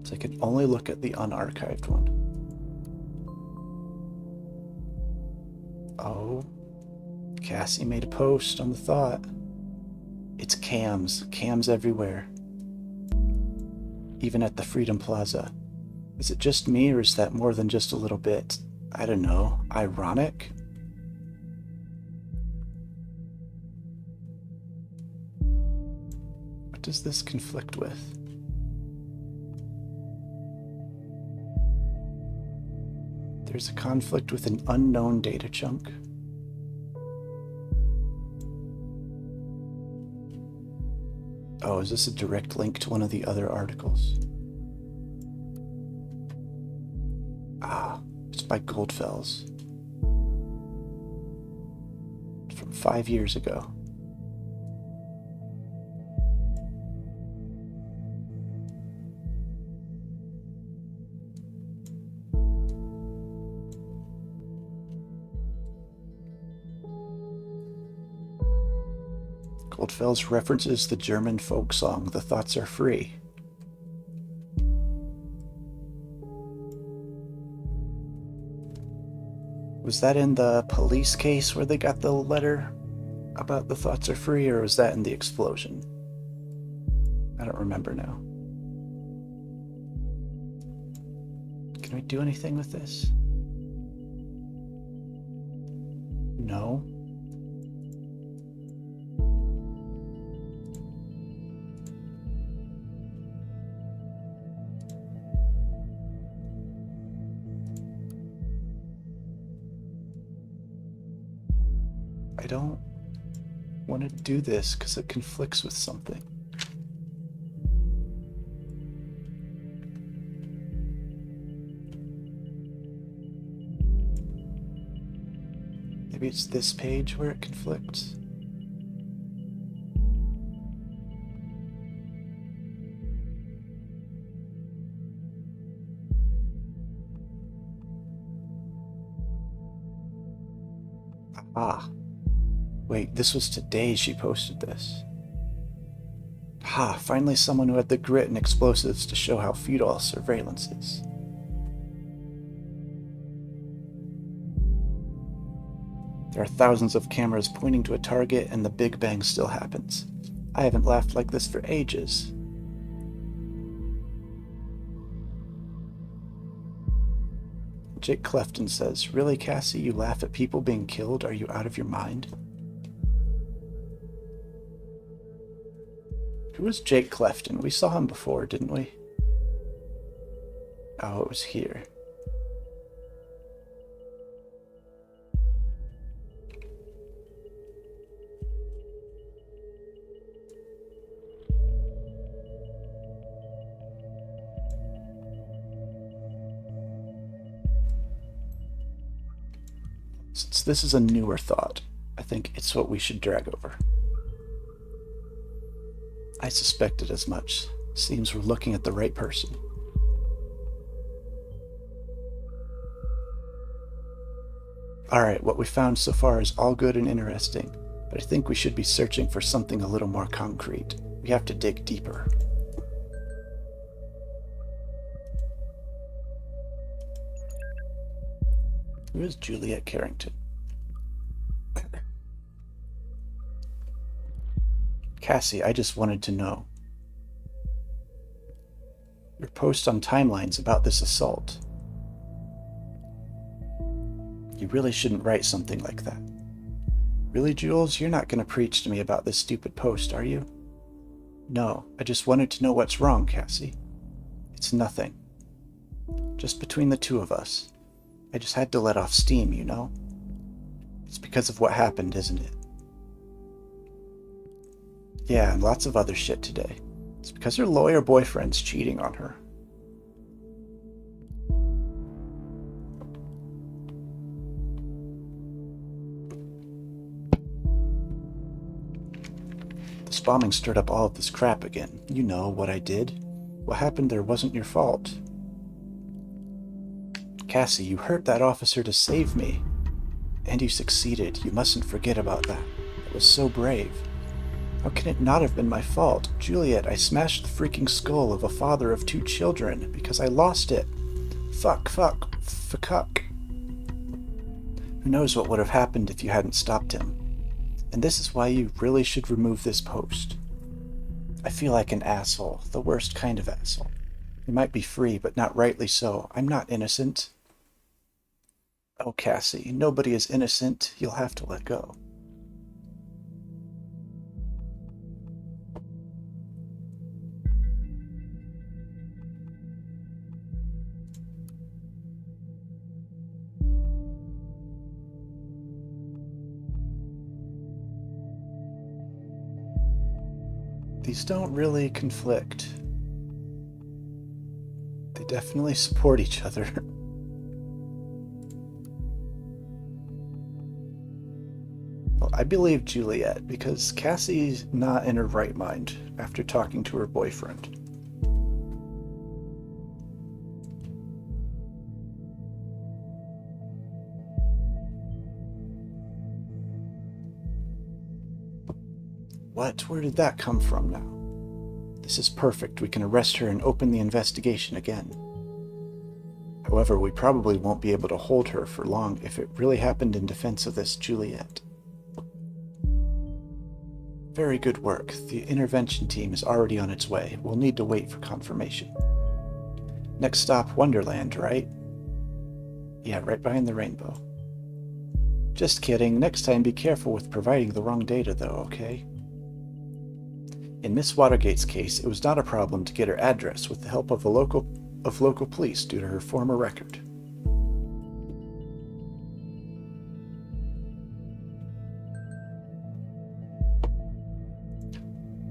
So I can only look at the unarchived one. Oh, Cassie made a post on the thought. It's cams everywhere. Even at the Freedom Plaza. Is it just me, or is that more than just a little bit, I don't know, ironic? What does this conflict with? There's a conflict with an unknown data chunk. Oh, is this a direct link to one of the other articles? Ah, it's by Goldfels. It's from 5 years ago. Goldfels references the German folk song, "The Thoughts Are Free." Was that in the police case where they got the letter about the thoughts are free, or was that in the explosion? I don't remember now. Can we do anything with this? No. I don't want to do this because it conflicts with something. Maybe it's this page where it conflicts. Ah. Wait, this was today she posted this. Ha, finally someone who had the grit and explosives to show how futile surveillance is. There are thousands of cameras pointing to a target and the Big Bang still happens. I haven't laughed like this for ages. Jake Clefton says, "Really, Cassie, you laugh at people being killed? Are you out of your mind?" Who was Jake Clefton? We saw him before, didn't we? Oh, it was here. Since this is a newer thought, I think it's what we should drag over. I suspected as much. Seems we're looking at the right person. Alright, what we found so far is all good and interesting, but I think we should be searching for something a little more concrete. We have to dig deeper. Who is Juliet Carrington? Cassie, I just wanted to know. Your post on timelines about this assault. You You really shouldn't write something like that. Really, Jules? You're not going to preach to me about this stupid post, are you? No, I just wanted to know what's wrong, Cassie. It's nothing. Just between the two of us. I just had to let off steam, you know? It's because of what happened, isn't it? Yeah, and lots of other shit today. It's because her lawyer boyfriend's cheating on her. This bombing stirred up all of this crap again. You know what I did. What happened there wasn't your fault. Cassie, you hurt that officer to save me. And you succeeded. You mustn't forget about that. That was so brave. How can it not have been my fault? Juliet, I smashed the freaking skull of a father of 2 children because I lost it. Fuck. Who knows what would have happened if you hadn't stopped him. And this is why you really should remove this post. I feel like an asshole, the worst kind of asshole. You might be free, but not rightly so. I'm not innocent. Oh, Cassie, nobody is innocent. You'll have to let go. These don't really conflict. They definitely support each other. Well, I believe Juliet because Cassie's not in her right mind after talking to her boyfriend. What? Where did that come from now? This is perfect. We can arrest her and open the investigation again. However, we probably won't be able to hold her for long if it really happened in defense of this Juliet. Very good work. The intervention team is already on its way. We'll need to wait for confirmation. Next stop, Wonderland, right? Yeah, right behind the rainbow. Just kidding. Next time, be careful with providing the wrong data, though, okay? In Miss Watergate's case, it was not a problem to get her address with the help of local police due to her former record.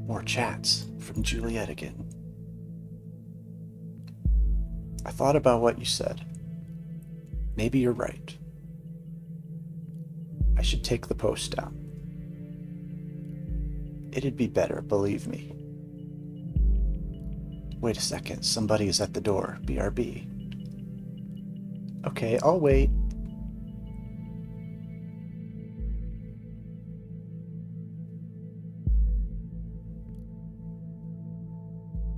More chats from Juliet again. I thought about what you said. Maybe you're right. I should take the post down. It'd be better, believe me. Wait a second, somebody is at the door. BRB. Okay, I'll wait.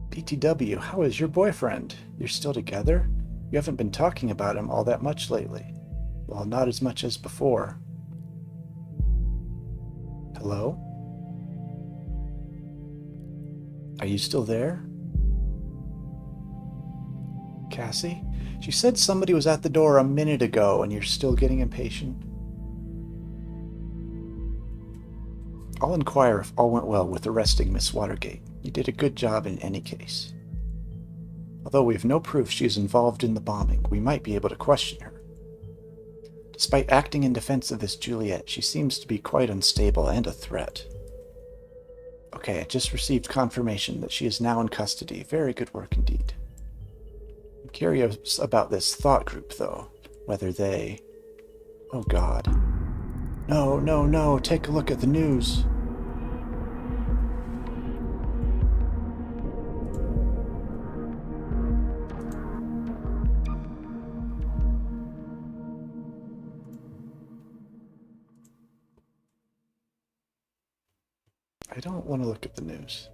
BTW, how is your boyfriend? You're still together? You haven't been talking about him all that much lately. Well, not as much as before. Hello? Are you still there? Cassie? She said somebody was at the door a minute ago and you're still getting impatient. I'll inquire if all went well with arresting Miss Watergate. You did a good job in any case. Although we have no proof she is involved in the bombing, we might be able to question her. Despite acting in defense of this Juliet, she seems to be quite unstable and a threat. Okay, I just received confirmation that she is now in custody. Very good work indeed. I'm curious about this thought group, though. Whether they... Oh God. No, take a look at the news. I don't want to look at the news.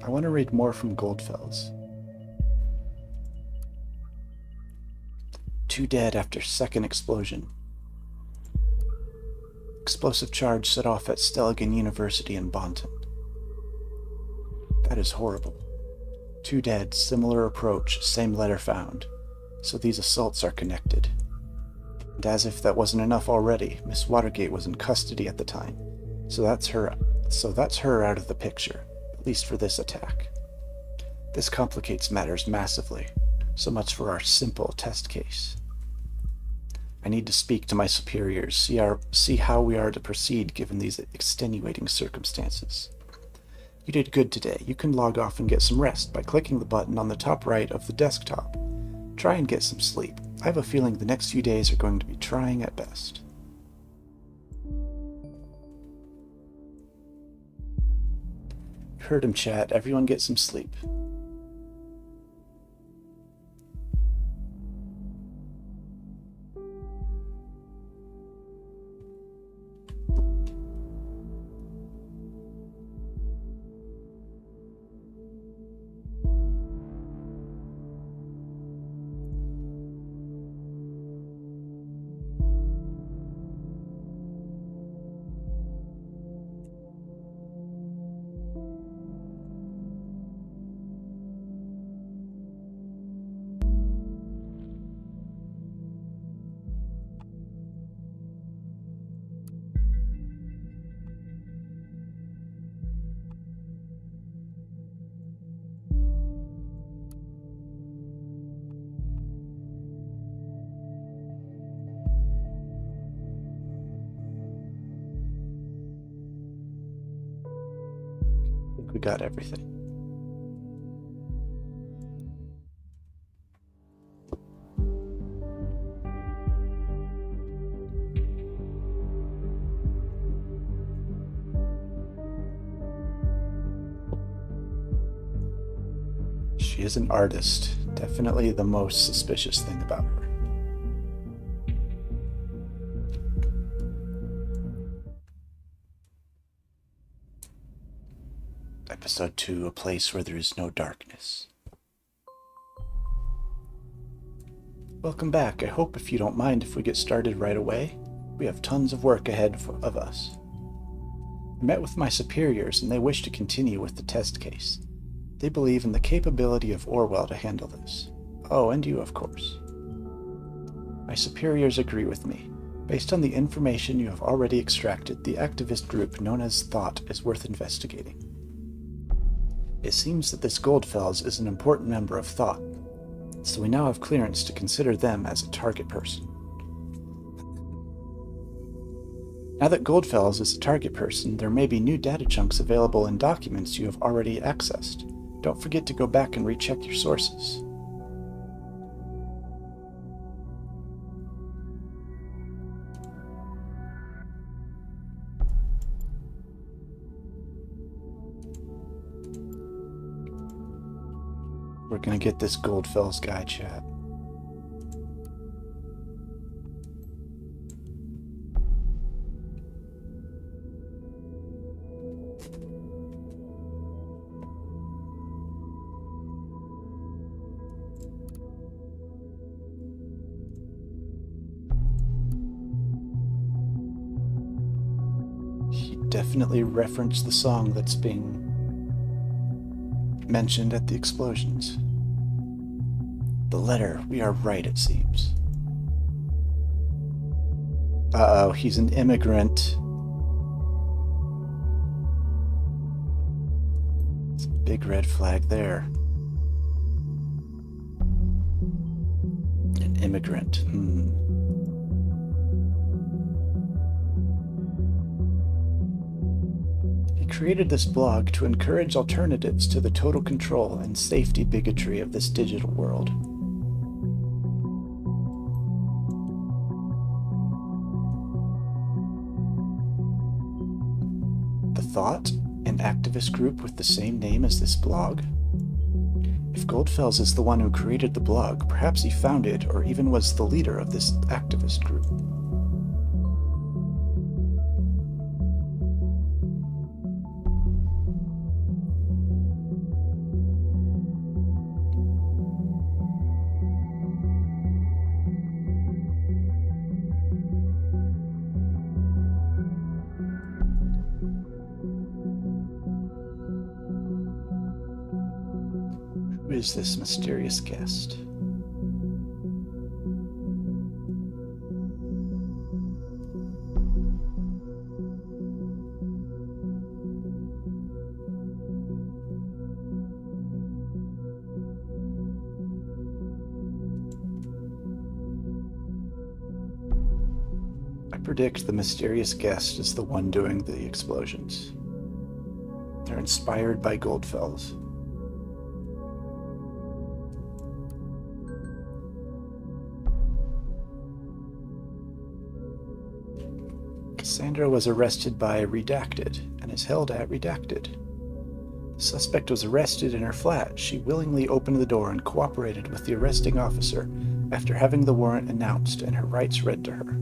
I want to read more from Goldfels. 2 dead after second explosion. Explosive charge set off at Stelligan University in Bonton. That is horrible. 2 dead, similar approach, same letter found. So these assaults are connected. And as if that wasn't enough already, Miss Watergate was in custody at the time. So that's her out of the picture, at least for this attack. This complicates matters massively. So much for our simple test case. I need to speak to my superiors, see how we are to proceed given these extenuating circumstances. You did good today. You can log off and get some rest by clicking the button on the top right of the desktop. Try and get some sleep. I have a feeling the next few days are going to be trying at best. You heard him, chat. Everyone get some sleep. I think we got everything. She is an artist. Definitely the most suspicious thing about her. Episode 2, A Place Where There Is No Darkness. Welcome back. I hope if you don't mind if we get started right away. We have tons of work ahead of us. I met with my superiors and they wish to continue with the test case. They believe in the capability of Orwell to handle this. Oh, and you, of course. My superiors agree with me. Based on the information you have already extracted, the activist group known as Thought is worth investigating. It seems that this Goldfels is an important member of Thought, so we now have clearance to consider them as a target person. Now that Goldfels is a target person, there may be new data chunks available in documents you have already accessed. Don't forget to go back and recheck your sources. We're gonna get this Goldfels guy, chat. He definitely referenced the song that's being mentioned at the explosions. The letter, we are right, it seems. Uh-oh, he's an immigrant. It's a big red flag there. An immigrant, He created this blog to encourage alternatives to the total control and safety bigotry of this digital world. The Thought, an activist group with the same name as this blog? If Goldfels is the one who created the blog, perhaps he founded or even was the leader of this activist group. Who is this mysterious guest? predict the mysterious guest is the one doing the explosions. They're inspired by Goldfels. Cassandra was arrested by Redacted and is held at Redacted. The suspect was arrested in her flat. She willingly opened the door and cooperated with the arresting officer after having the warrant announced and her rights read to her.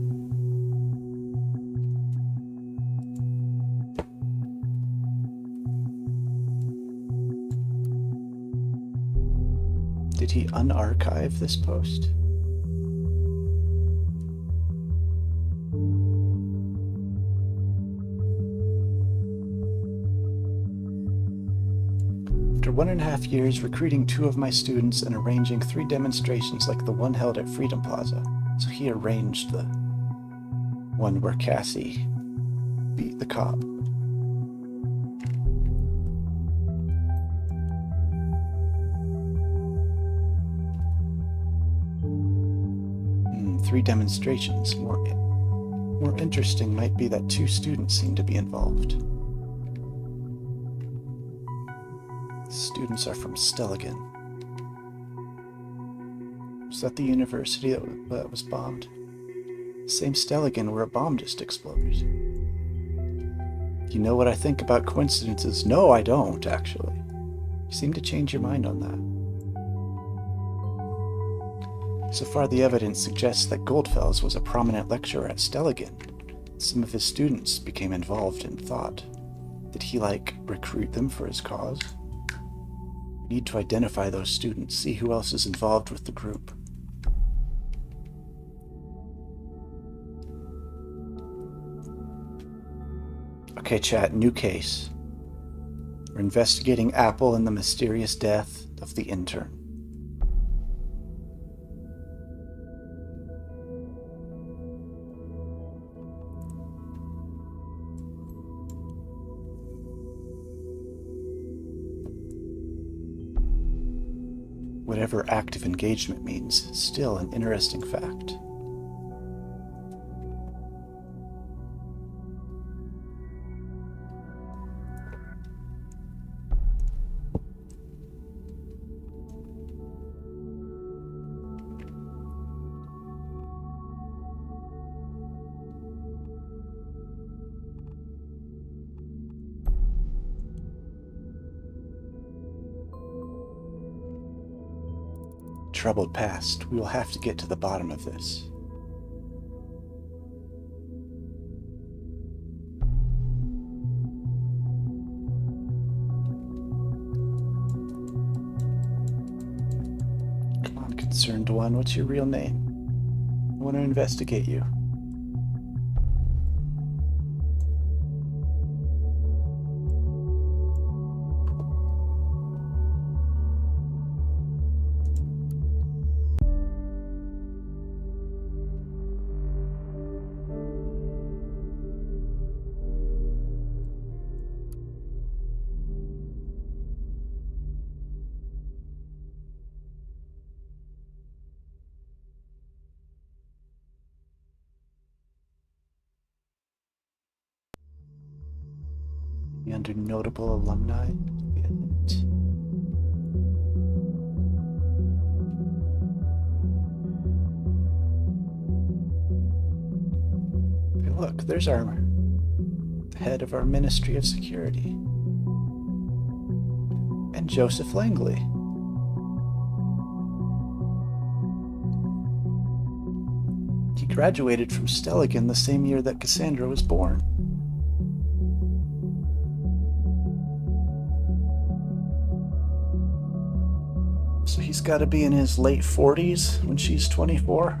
Did he unarchive this post? After 1.5 years recruiting 2 of my students and arranging 3 demonstrations like the one held at Freedom Plaza, so he arranged the one where Cassie beat the cop. 3 demonstrations. More interesting might be that 2 students seem to be involved. Students are from Stelligan. Was that the university that was bombed? Same Stelligan where a bomb just exploded. You know what I think about coincidences? No, I don't, actually. You seem to change your mind on that. So far, the evidence suggests that Goldfels was a prominent lecturer at Stelligan. Some of his students became involved in thought. Did he, recruit them for his cause? We need to identify those students, see who else is involved with the group. Okay, chat, new case. We're investigating Apple and the mysterious death of the intern. Whatever active engagement means, still an interesting fact. Troubled past. We will have to get to the bottom of this. Come on, concerned one, what's your real name? I want to investigate you. Under notable alumni. Hey, look, there's the head of our Ministry of Security. And Joseph Langley. He graduated from Stelligan the same year that Cassandra was born. So he's got to be in his late 40s when she's 24. I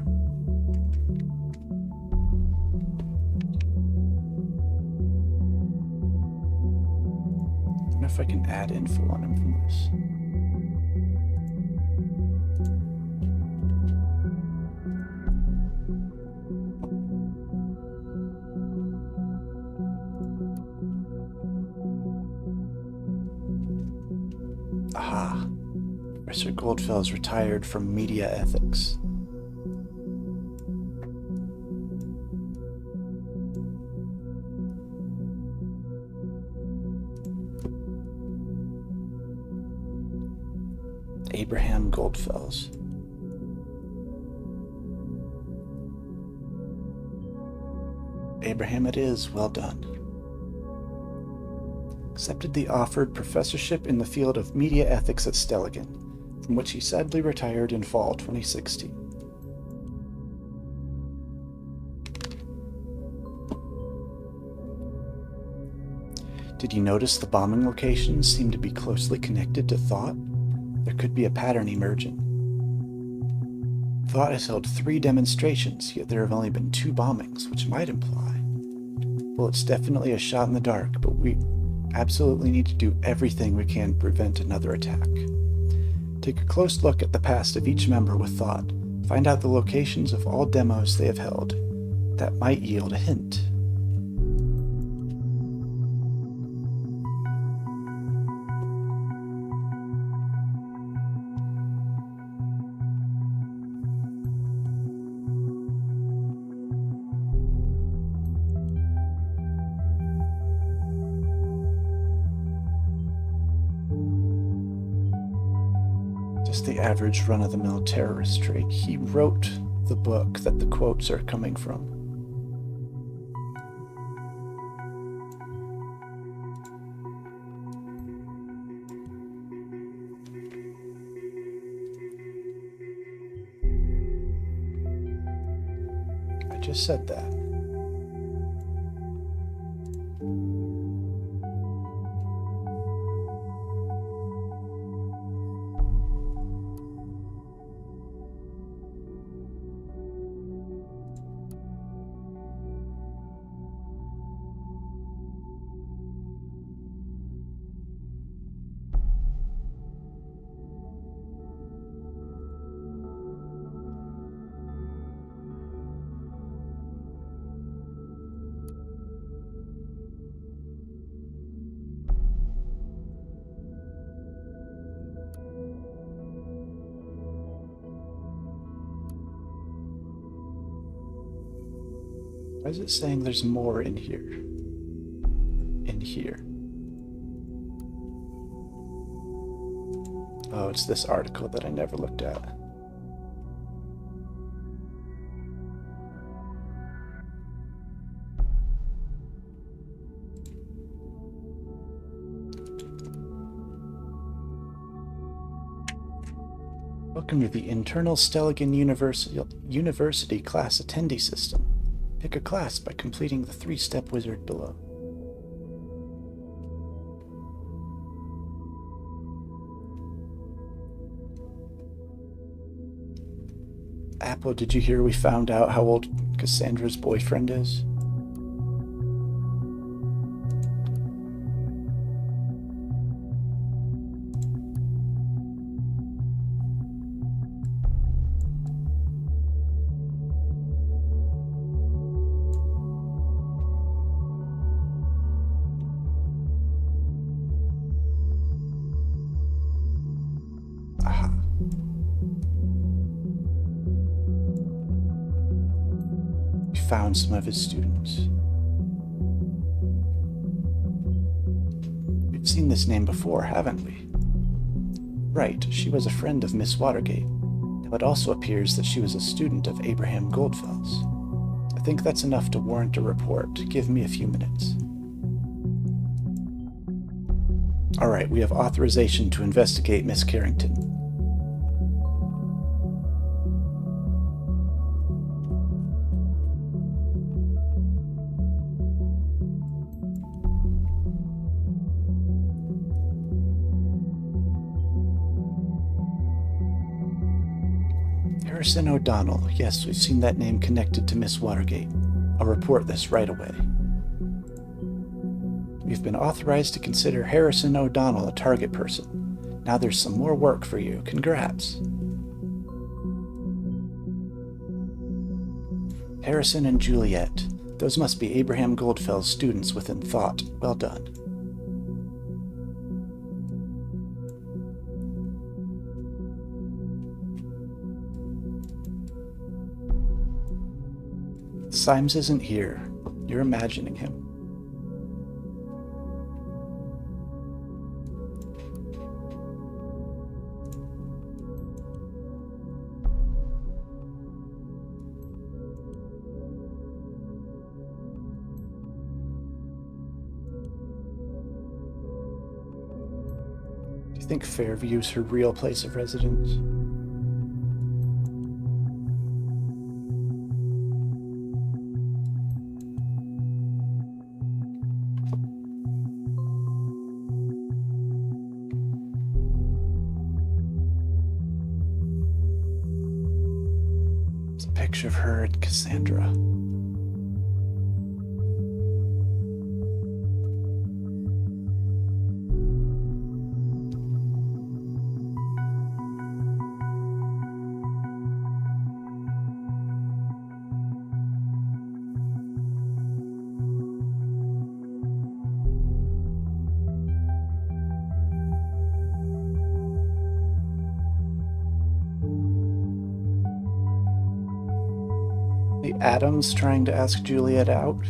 don't know if I can add info on him from this. Aha. Professor Goldfels retired from media ethics. Abraham Goldfels. Abraham it is, well done. Accepted the offered professorship in the field of media ethics at Stelligan, from which he sadly retired in fall 2016. Did you notice the bombing locations seem to be closely connected to thought? There could be a pattern emerging. Thought has held 3 demonstrations, yet there have only been 2 bombings, which might imply... Well, it's definitely a shot in the dark, but we absolutely need to do everything we can to prevent another attack. Take a close look at the past of each member with thought. Find out the locations of all demos they have held. That might yield a hint. Just the average run-of-the-mill terrorist trait. He wrote the book that the quotes are coming from. I just said that. Why is it saying there's more in here? In here. Oh, it's this article that I never looked at. Welcome to the Internal Stelligan University class attendee system. Pick a class by completing the 3-step wizard below. Apple, did you hear we found out how old Cassandra's boyfriend is? Aha. We found some of his students. We've seen this name before, haven't we? Right, she was a friend of Miss Watergate. Now it also appears that she was a student of Abraham Goldfels. I think that's enough to warrant a report. Give me a few minutes. Alright, we have authorization to investigate Miss Carrington. Harrison O'Donnell. Yes, we've seen that name connected to Miss Watergate. I'll report this right away. We've been authorized to consider Harrison O'Donnell a target person. Now there's some more work for you. Congrats. Harrison and Juliet. Those must be Abraham Goldfels' students within thought. Well done. Symes isn't here. You're imagining him. think Fairview's her real place of residence. It's a picture of her and Cassandra. Adam's trying to ask Juliet out.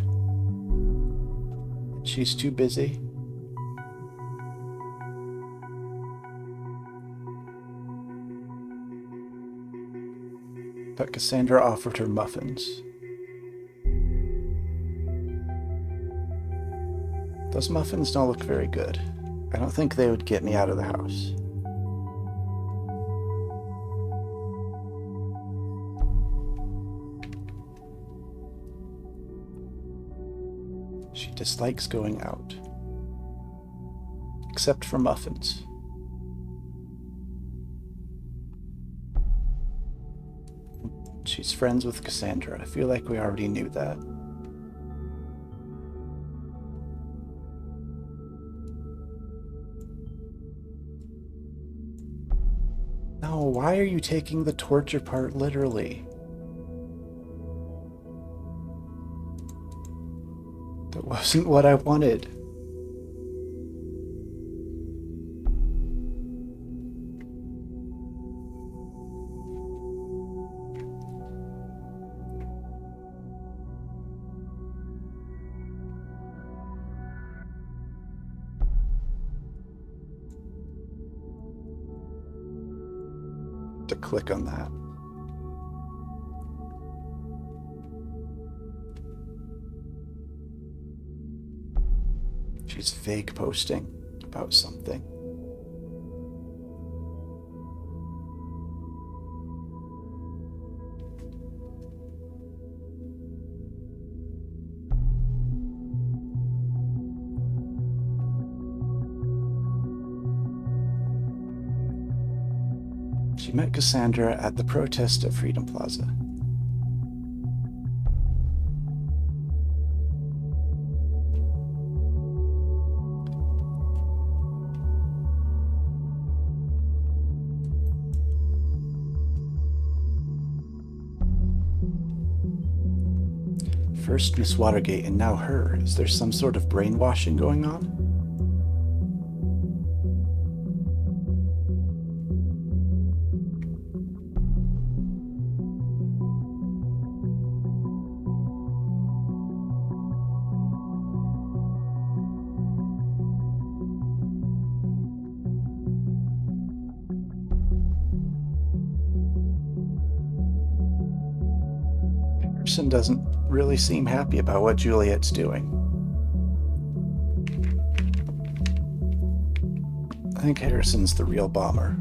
She's too busy. But Cassandra offered her muffins. Those muffins don't look very good. I don't think they would get me out of the house. She dislikes going out. Except for muffins. She's friends with Cassandra. I feel like we already knew that. No, why are you taking the torture part literally? That wasn't what I wanted. To click on that. She's fake posting about something. She met Cassandra at the protest at Freedom Plaza. First Miss Watergate and now her. Is there some sort of brainwashing going on? Harrison doesn't really seem happy about what Juliet's doing. I think Harrison's the real bomber.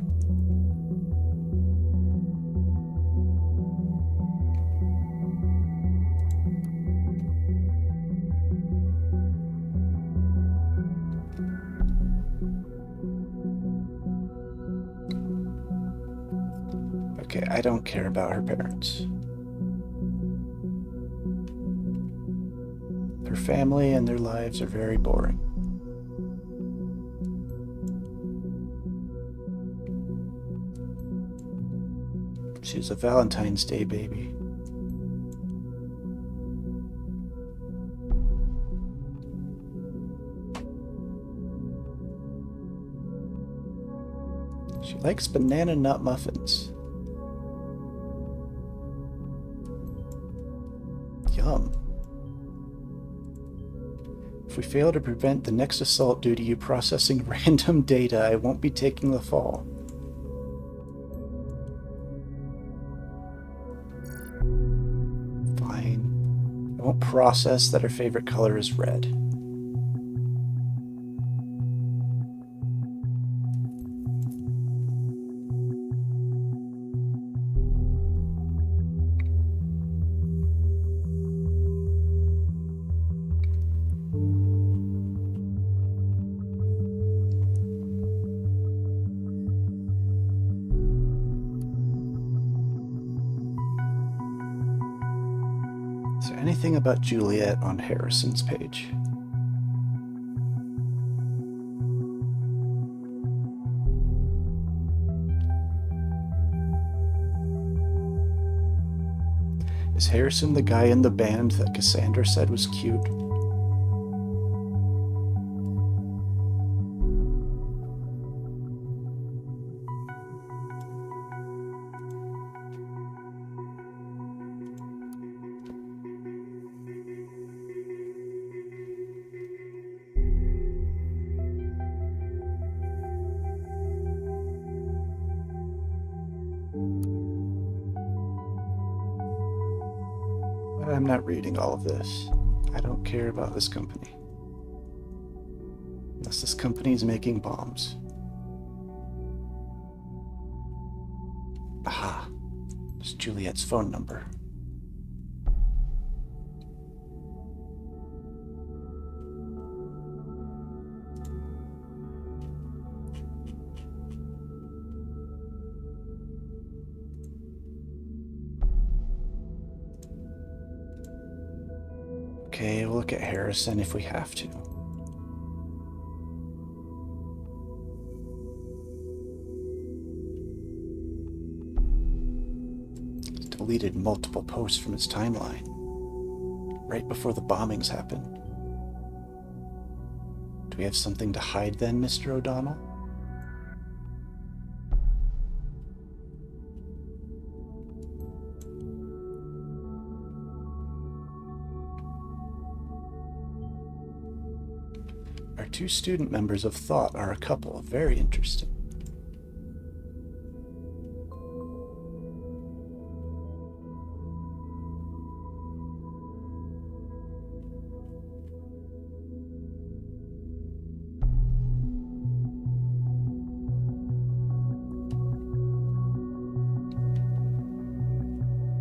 Okay, I don't care about her parents. Her family and their lives are very boring. She's a Valentine's Day baby. She likes banana nut muffins. Yum. If we fail to prevent the next assault due to you processing random data, I won't be taking the fall. Fine. I won't process that her favorite color is red. anything about Juliet on Harrison's page? Is Harrison the guy in the band that Cassandra said was cute? I'm not reading all of this. I don't care about this company. Unless this company is making bombs. Aha! It's Juliet's phone number. Okay, we'll look at Harrison if we have to. He's deleted multiple posts from his timeline, right before the bombings happened. Do we have something to hide then, Mr. O'Donnell? Our two student members of thought are a couple. Very interesting.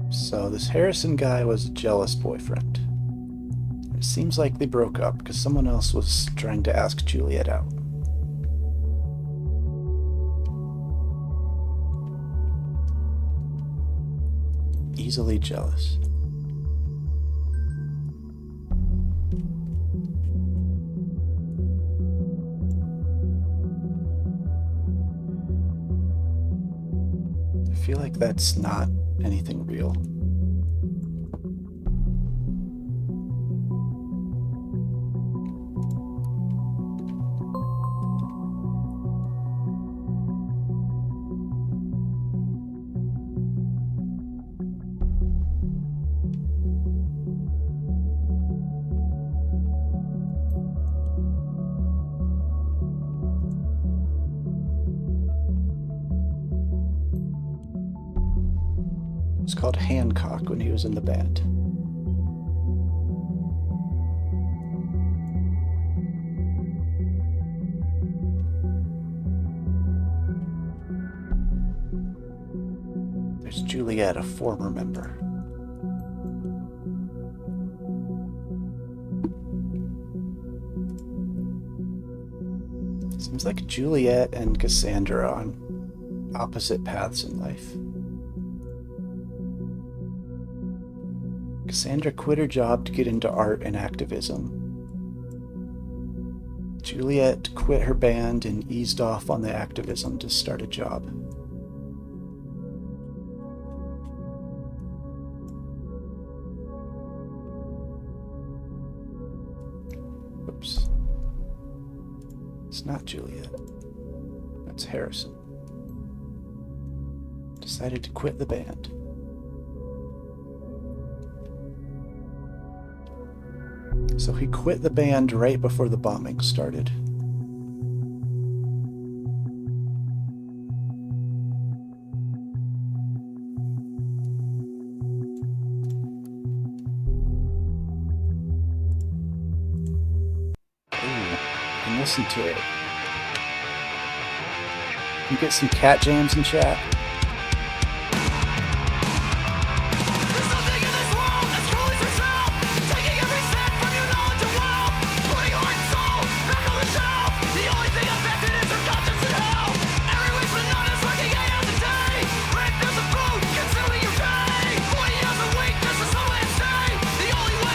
So this Harrison guy was a jealous boyfriend. It seems like they broke up because someone else was trying to ask Juliet out. Easily jealous. I feel like that's not anything real. It was called Hancock when he was in the band. There's Juliet, a former member. Seems like Juliet and Cassandra are on opposite paths in life. Cassandra quit her job to get into art and activism. Juliet quit her band and eased off on the activism to start a job. Oops. It's not Juliet. That's Harrison. Decided to quit the band. So he quit the band right before the bombing started. Ooh, you can listen to it. You get some cat jams in chat. The only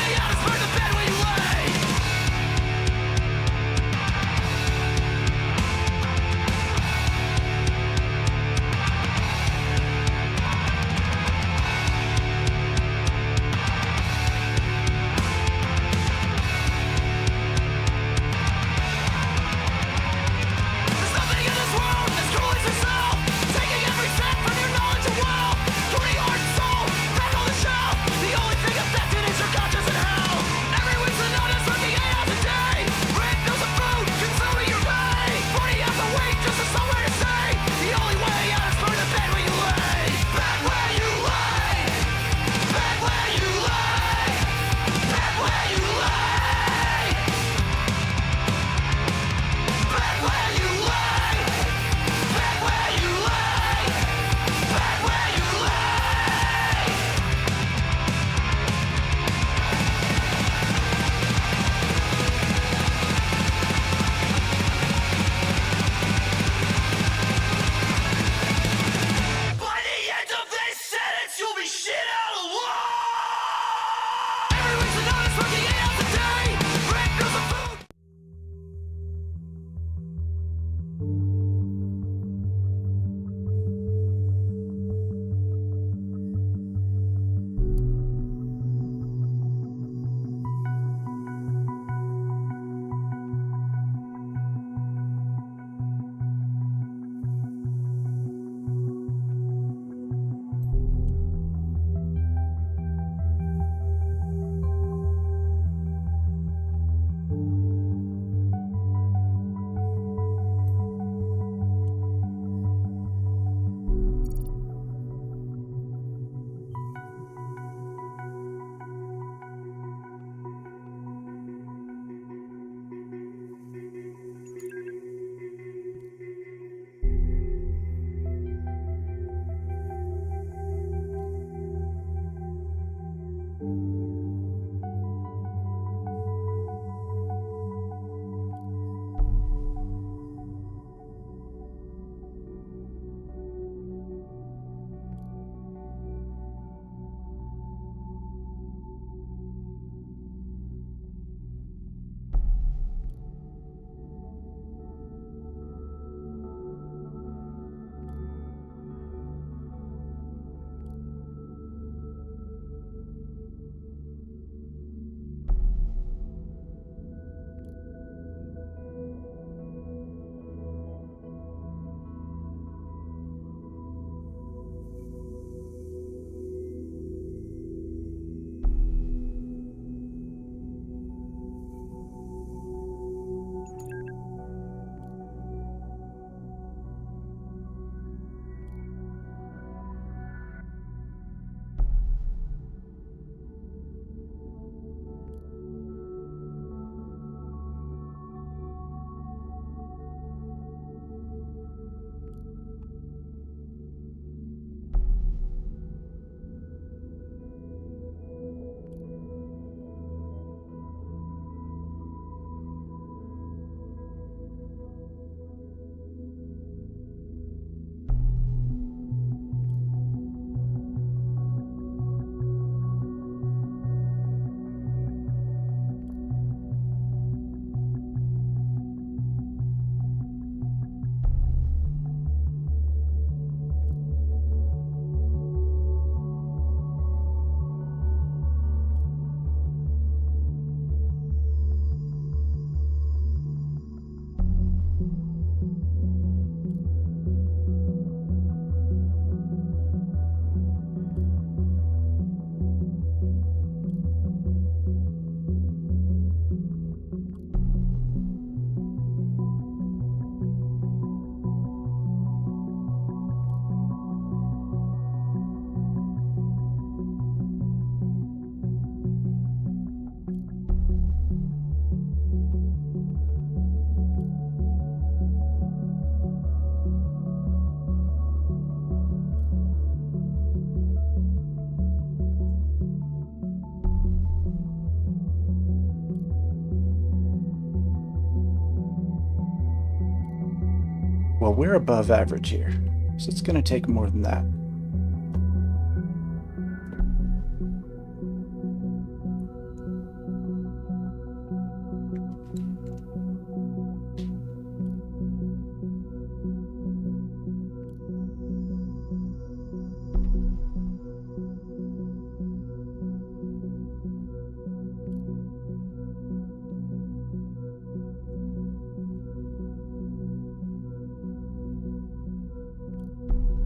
Well, we're above average here, so it's going to take more than that.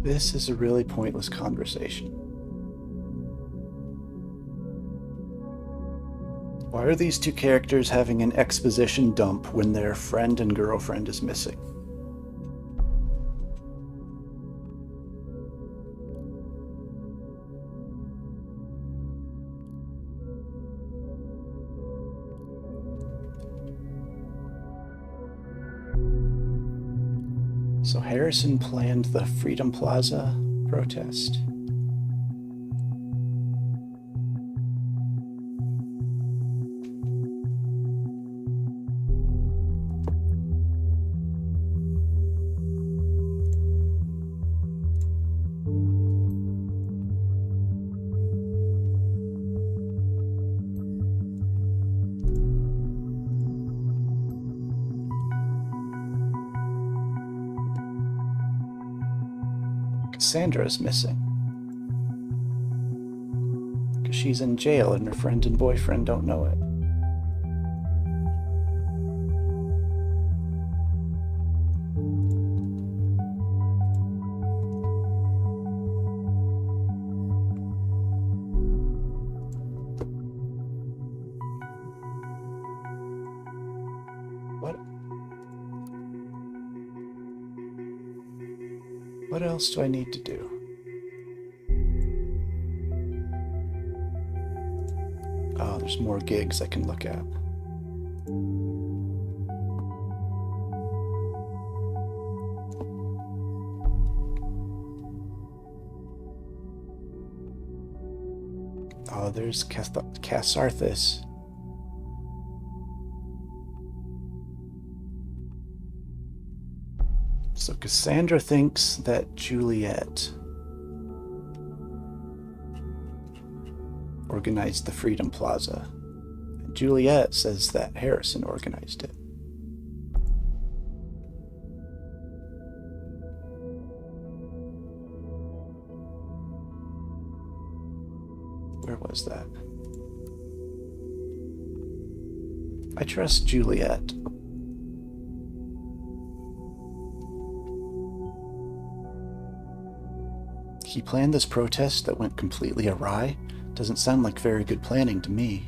This is a really pointless conversation. Why are these two characters having an exposition dump when their friend and girlfriend is missing? So Harrison planned the Freedom Plaza protest. Cassandra's missing. Because she's in jail and her friend and boyfriend don't know it. What else do I need to do? Oh, there's more gigs I can look at. Oh, there's Catharthus. So Cassandra thinks that Juliet organized the Freedom Plaza. And Juliet says that Harrison organized it. Where was that? I trust Juliet. He planned this protest that went completely awry. Doesn't sound like very good planning to me.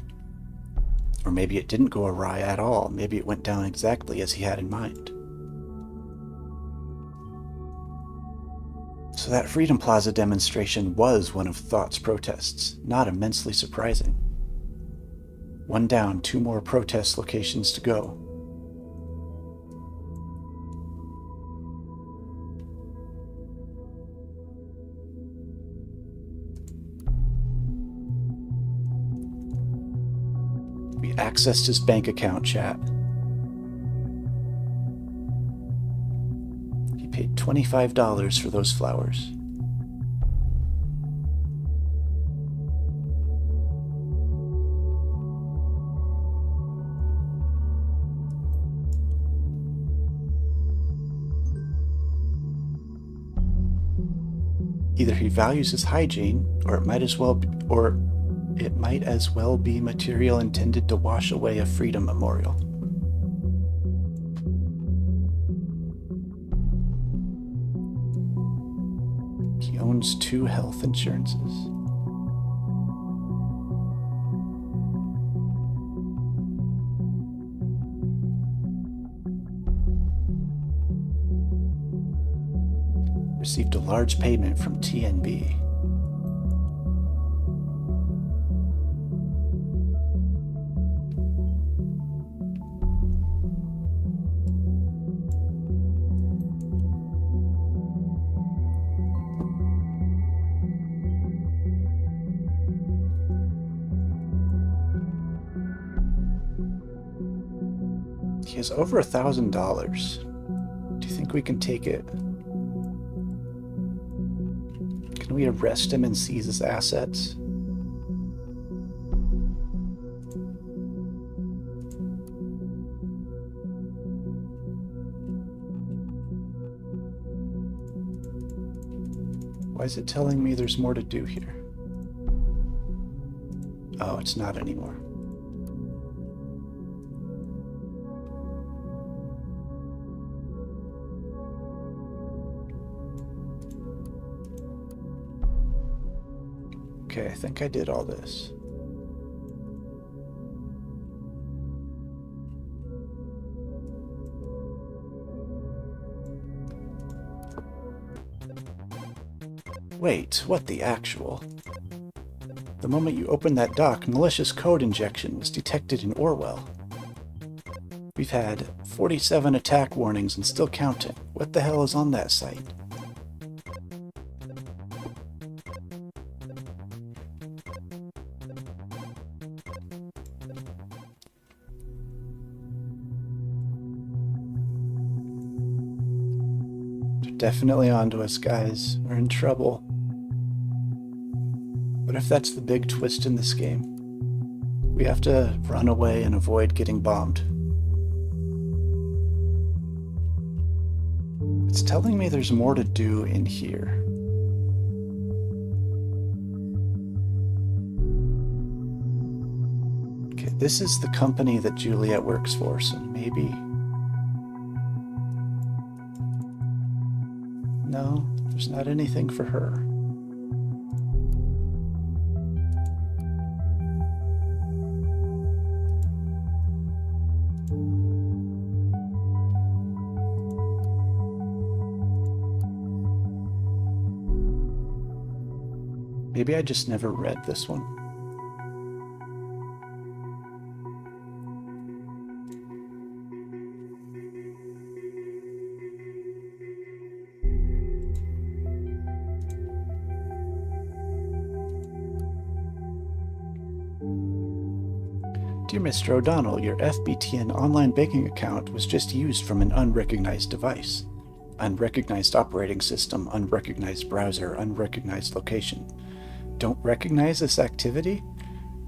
Or maybe it didn't go awry at all. Maybe it went down exactly as he had in mind. So that Freedom Plaza demonstration was one of Thought's protests. Not immensely surprising. One down, 2 more protest locations to go. We accessed his bank account, chat. He paid $25 for those flowers. Either he values his hygiene, or it might as well be material intended to wash away a freedom memorial. He owns 2 health insurances. Received a large payment from TNB. He has over $1,000. Do you think we can take it? Can we arrest him and seize his assets? Why is it telling me there's more to do here? Oh, it's not anymore. Okay, I think I did all this. Wait, what the actual? The moment you opened that dock, malicious code injection was detected in Orwell. We've had 47 attack warnings and still counting. What the hell is on that site? They're definitely onto us, guys. We're in trouble. What if that's the big twist in this game? We have to run away and avoid getting bombed. It's telling me there's more to do in here. Okay, this is the company that Juliet works for, so maybe... No, there's not anything for her. Maybe I just never read this one. Dear Mr. O'Donnell, your FBTN online banking account was just used from an unrecognized device. Unrecognized operating system, unrecognized browser, unrecognized location. Don't recognize this activity?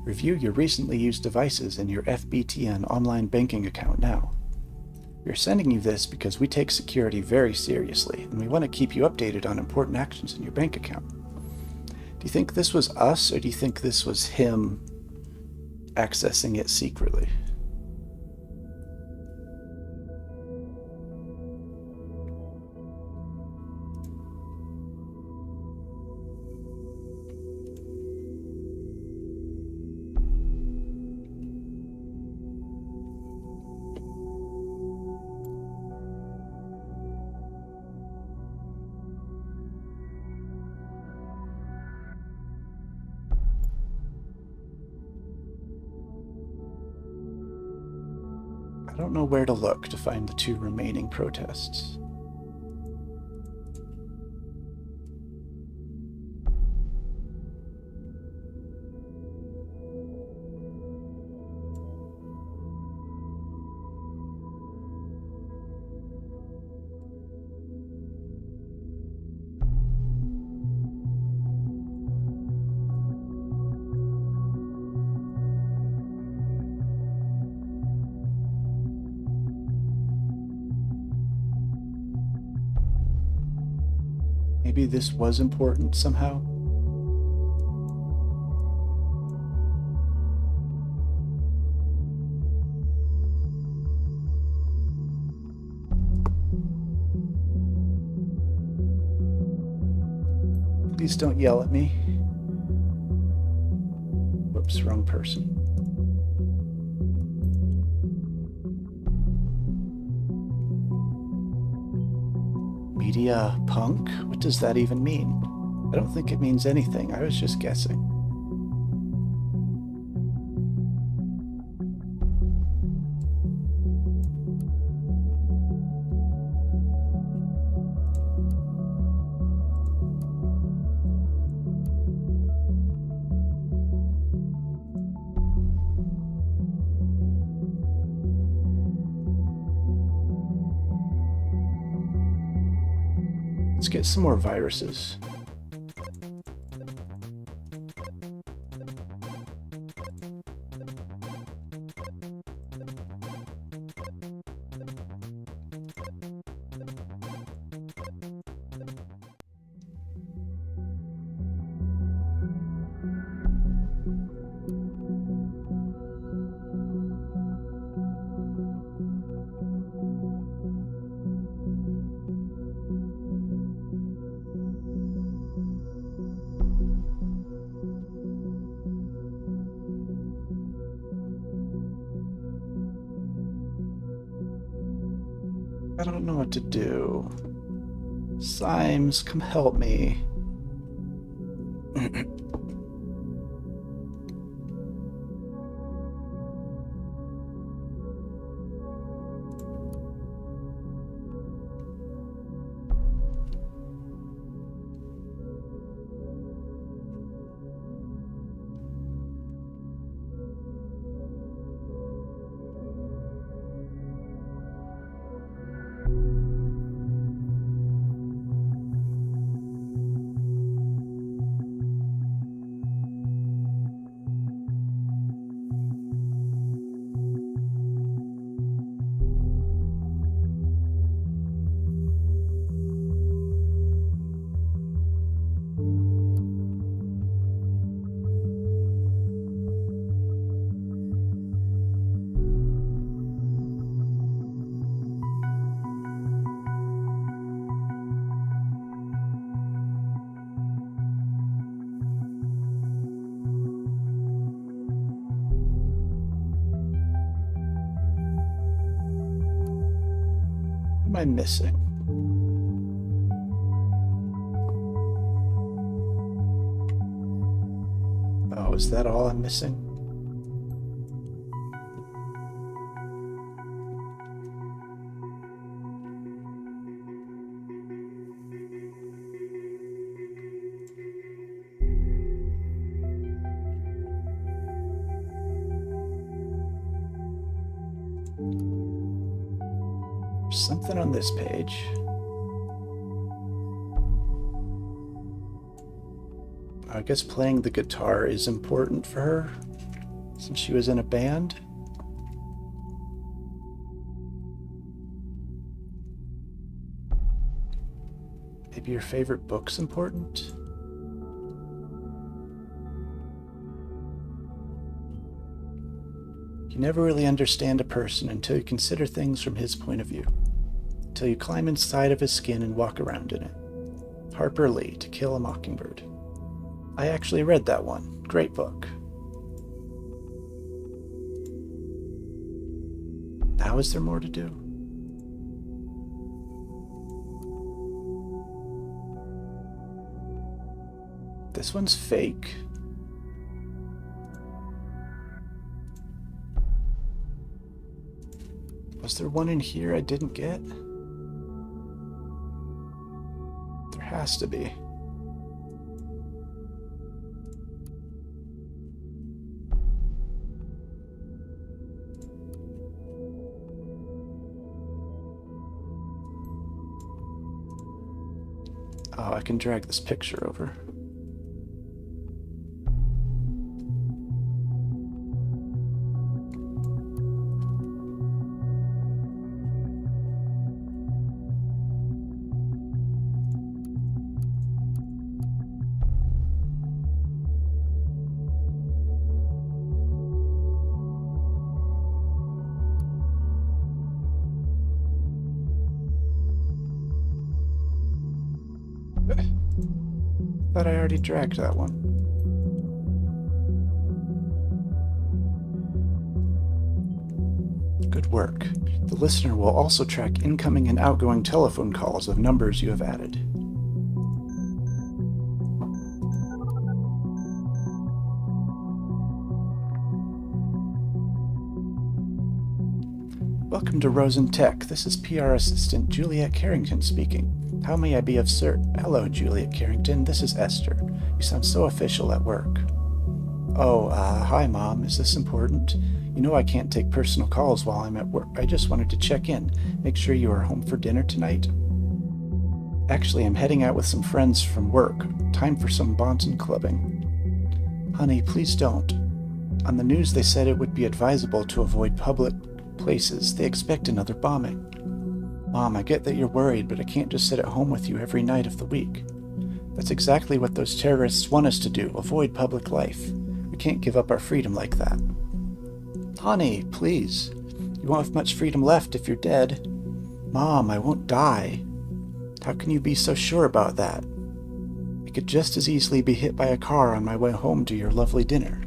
Review your recently used devices in your FBTN online banking account now. We are sending you this because we take security very seriously, and we want to keep you updated on important actions in your bank account. Do you think this was us, or do you think this was him accessing it secretly? I don't know where to look to find the 2 remaining protests. Maybe this was important somehow? Please don't yell at me. Whoops, wrong person. Media punk? What does that even mean? I don't think it means anything. I was just guessing. Let's get some more viruses. I don't know what to do. Symes, come help me. What am I missing? Oh, is that all I'm missing? There's something on this page. I guess playing the guitar is important for her, since she was in a band. Maybe your favorite book's important? You never really understand a person until you consider things from his point of view. Until you climb inside of his skin and walk around in it. Harper Lee, To Kill a Mockingbird. I actually read that one. Great book. Now is there more to do? This one's fake. Was there one in here I didn't get? There has to be. Oh, I can drag this picture over. Thought I already dragged that one. Good work. The listener will also track incoming and outgoing telephone calls of numbers you have added. Welcome to Rosen Tech. This is PR assistant Juliet Carrington speaking. How may I be of Hello, Juliet Carrington. This is Esther. You sound so official at work. Oh, hi, Mom. Is this important? You know I can't take personal calls while I'm at work. I just wanted to check in. Make sure you are home for dinner tonight. Actually, I'm heading out with some friends from work. Time for some bonton clubbing. Honey, please don't. On the news, they said it would be advisable to avoid public places. They expect another bombing. Mom, I get that you're worried, but I can't just sit at home with you every night of the week. That's exactly what those terrorists want us to do, avoid public life. We can't give up our freedom like that. Honey, please. You won't have much freedom left if you're dead. Mom, I won't die. How can you be so sure about that? I could just as easily be hit by a car on my way home to your lovely dinner.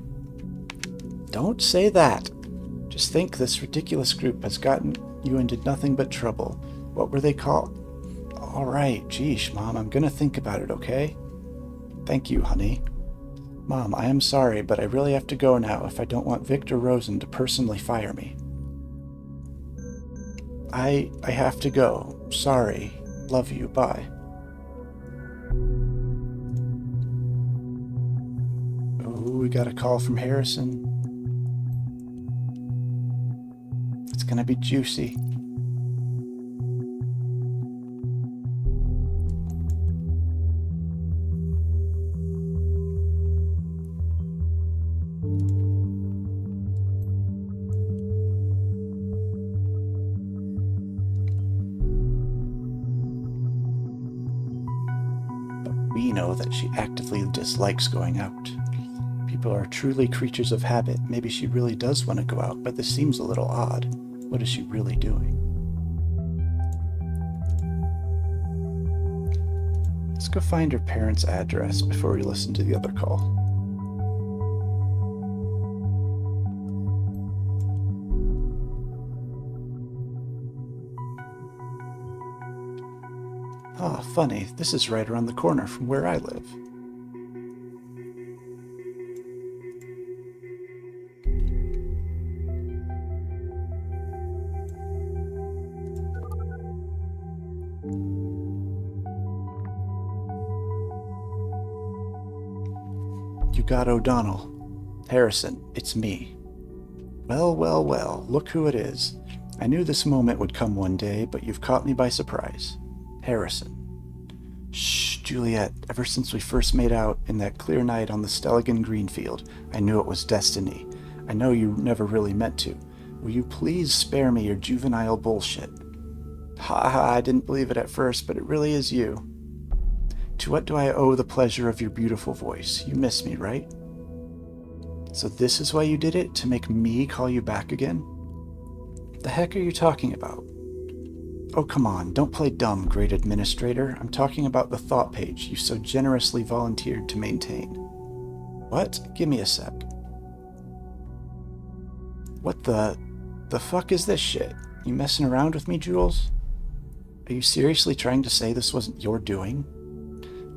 Don't say that. Just think this ridiculous group has gotten you into nothing but trouble. What were they called? All right, geesh, Mom, I'm gonna think about it, okay? Thank you, honey. Mom, I am sorry, but I really have to go now if I don't want Victor Rosen to personally fire me. I have to go. Sorry. Love you. Bye. Oh, we got a call from Harrison. It's gonna be juicy. We know that she actively dislikes going out. People are truly creatures of habit. Maybe she really does want to go out, but this seems a little odd. What is she really doing? Let's go find her parents' address before we listen to the other call. Ah, funny. This is right around the corner from where I live. You got O'Donnell. Harrison, it's me. Well, well, well, look who it is. I knew this moment would come one day, but you've caught me by surprise. Harrison. Shh, Juliet, ever since we first made out in that clear night on the Stelligan Greenfield, I knew it was destiny. I know you never really meant to. Will you please spare me your juvenile bullshit? Ha ha, I didn't believe it at first, but it really is you. To what do I owe the pleasure of your beautiful voice? You miss me, right? So this is why you did it? To make me call you back again? The heck are you talking about? Oh, come on, don't play dumb, great administrator. I'm talking about the thought page you so generously volunteered to maintain. What? Give me a sec. What the fuck is this shit? You messing around with me, Jules? Are you seriously trying to say this wasn't your doing?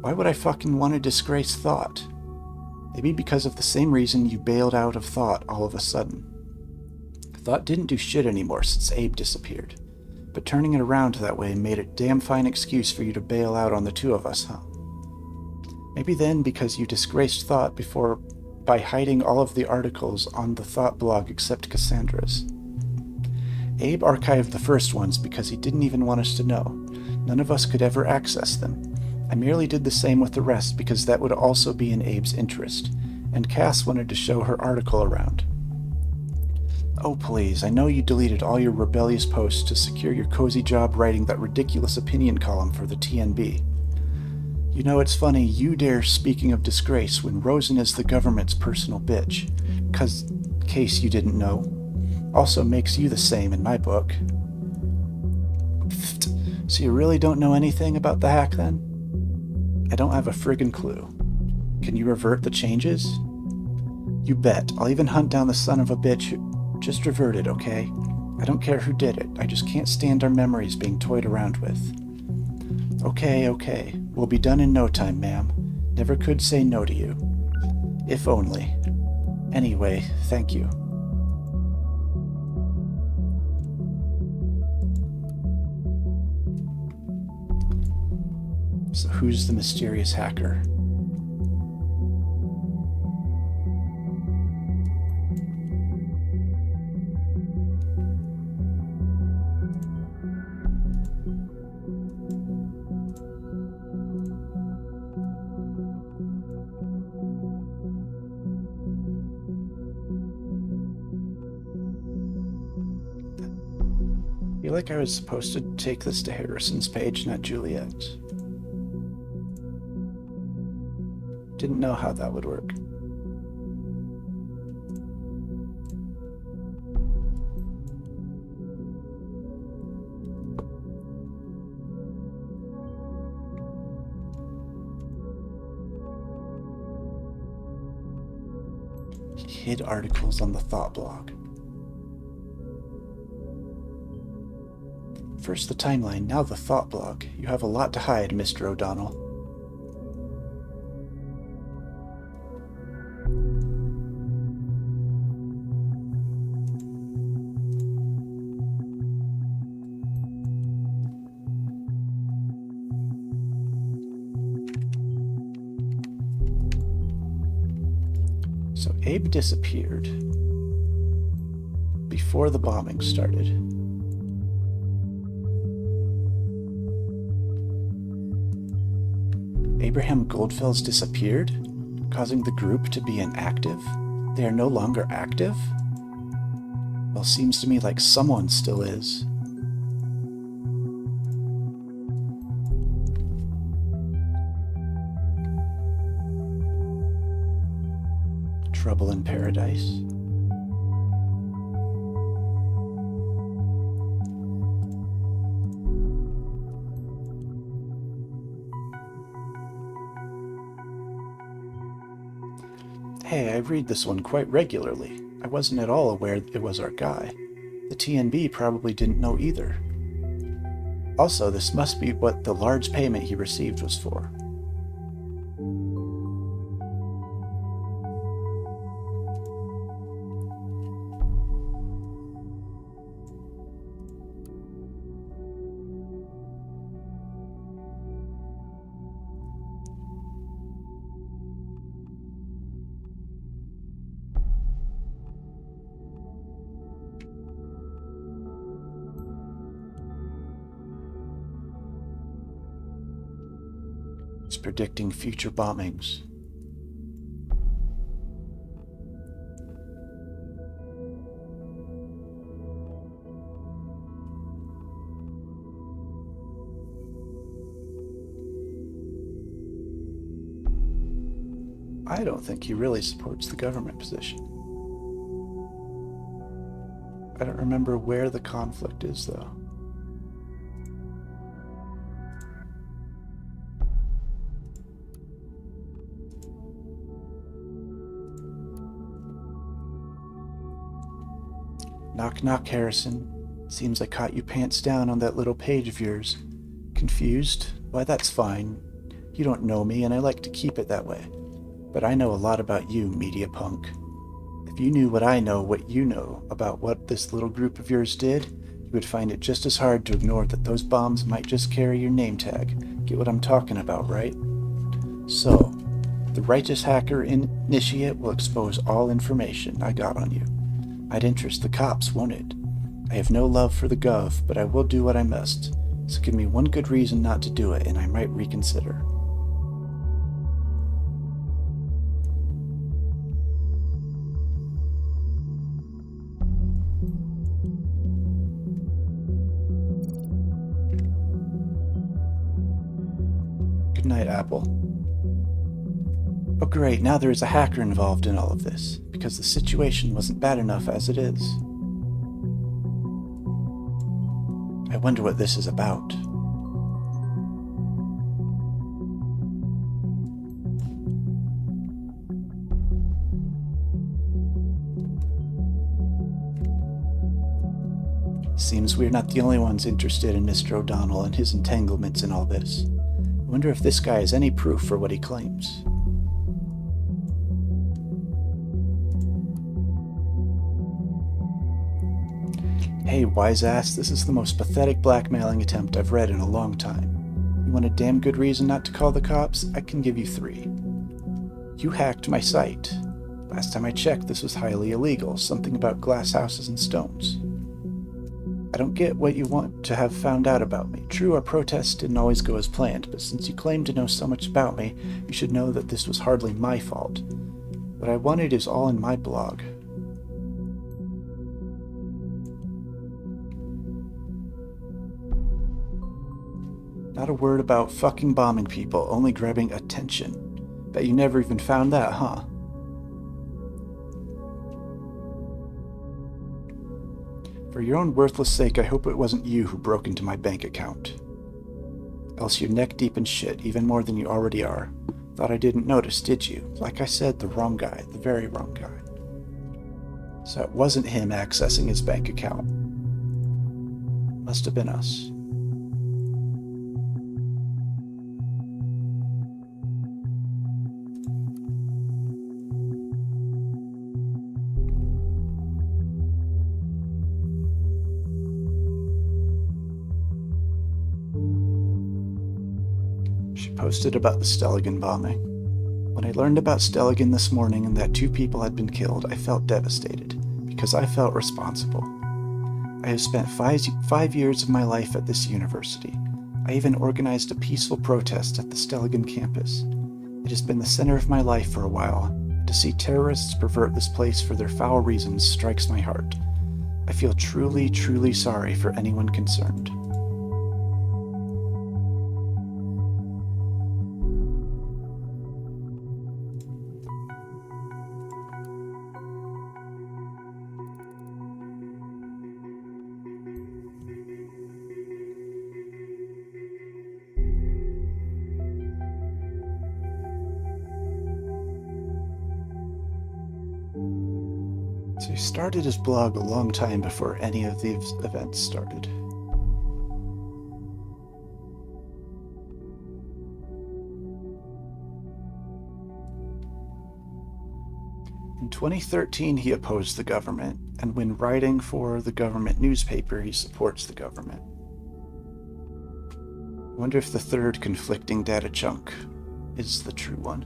Why would I fucking want to disgrace Thought? Maybe because of the same reason you bailed out of Thought all of a sudden. Thought didn't do shit anymore since Abe disappeared. But turning it around that way made a damn fine excuse for you to bail out on the two of us, huh? Maybe then because you disgraced Thought before by hiding all of the articles on the Thought blog except Cassandra's. Abe archived the first ones because he didn't even want us to know. None of us could ever access them. I merely did the same with the rest because that would also be in Abe's interest, and Cass wanted to show her article around. Oh please, I know you deleted all your rebellious posts to secure your cozy job writing that ridiculous opinion column for the TNB. You know, it's funny you dare speaking of disgrace when Rosen is the government's personal bitch, case you didn't know. Also makes you the same in my book. So you really don't know anything about the hack then? I don't have a friggin' clue. Can you revert the changes? You bet. I'll even hunt down the son of a bitch who just reverted, okay? I don't care who did it. I just can't stand our memories being toyed around with. Okay. We'll be done in no time, ma'am. Never could say no to you. If only. Anyway, thank you. So who's the mysterious hacker? feel like I was supposed to take this to Harrison's page, not Juliet's. Didn't know how that would work. He hid articles on the Thought blog. First the timeline, now the Thought blog. You have a lot to hide, Mr. O'Donnell. So Abe disappeared before the bombing started. Abraham Goldfels disappeared, causing the group to be inactive. They are no longer active? Well, seems to me like someone still is. Trouble in Paradise. Hey, I read this one quite regularly. I wasn't at all aware it was our guy. The TNB probably didn't know either. Also, this must be what the large payment he received was for. It's predicting future bombings. I don't think he really supports the government position. I don't remember where the conflict is, though. Knock knock, Harrison. Seems I caught you pants down on that little page of yours. Confused? Why, that's fine. You don't know me, and I like to keep it that way. But I know a lot about you, media punk. If you knew what I know, what you know, about what this little group of yours did, you would find it just as hard to ignore that those bombs might just carry your name tag. Get what I'm talking about, right? So, the righteous hacker initiate will expose all information I got on you. Might interest the cops, won't it? I have no love for the Gov, but I will do what I must. So give me one good reason not to do it, and I might reconsider. Good night, Apple. Oh great, now there is a hacker involved in all of this, because the situation wasn't bad enough as it is. I wonder what this is about. Seems we're not the only ones interested in Mr. O'Donnell and his entanglements in all this. I wonder if this guy has any proof for what he claims. Hey, wise ass, this is the most pathetic blackmailing attempt I've read in a long time. You want a damn good reason not to call the cops? I can give you 3. You hacked my site. Last time I checked, this was highly illegal, something about glass houses and stones. I don't get what you want to have found out about me. True, our protests didn't always go as planned, but since you claim to know so much about me, you should know that this was hardly my fault. What I wanted is all in my blog. Not a word about fucking bombing people, only grabbing attention. Bet you never even found that, huh? For your own worthless sake, I hope it wasn't you who broke into my bank account. Else you're neck deep in shit, even more than you already are. Thought I didn't notice, did you? Like I said, the wrong guy, the very wrong guy. So it wasn't him accessing his bank account. Must have been us. She posted about the Stelligan bombing. When I learned about Stelligan this morning and that 2 people had been killed, I felt devastated, because I felt responsible. I have spent 5 years of my life at this university. I even organized a peaceful protest at the Stelligan campus. It has been the center of my life for a while. To see terrorists pervert this place for their foul reasons strikes my heart. I feel truly, truly sorry for anyone concerned. So he started his blog a long time before any of these events started. In 2013, he opposed the government, and when writing for the government newspaper, he supports the government. I wonder if the third conflicting data chunk is the true one.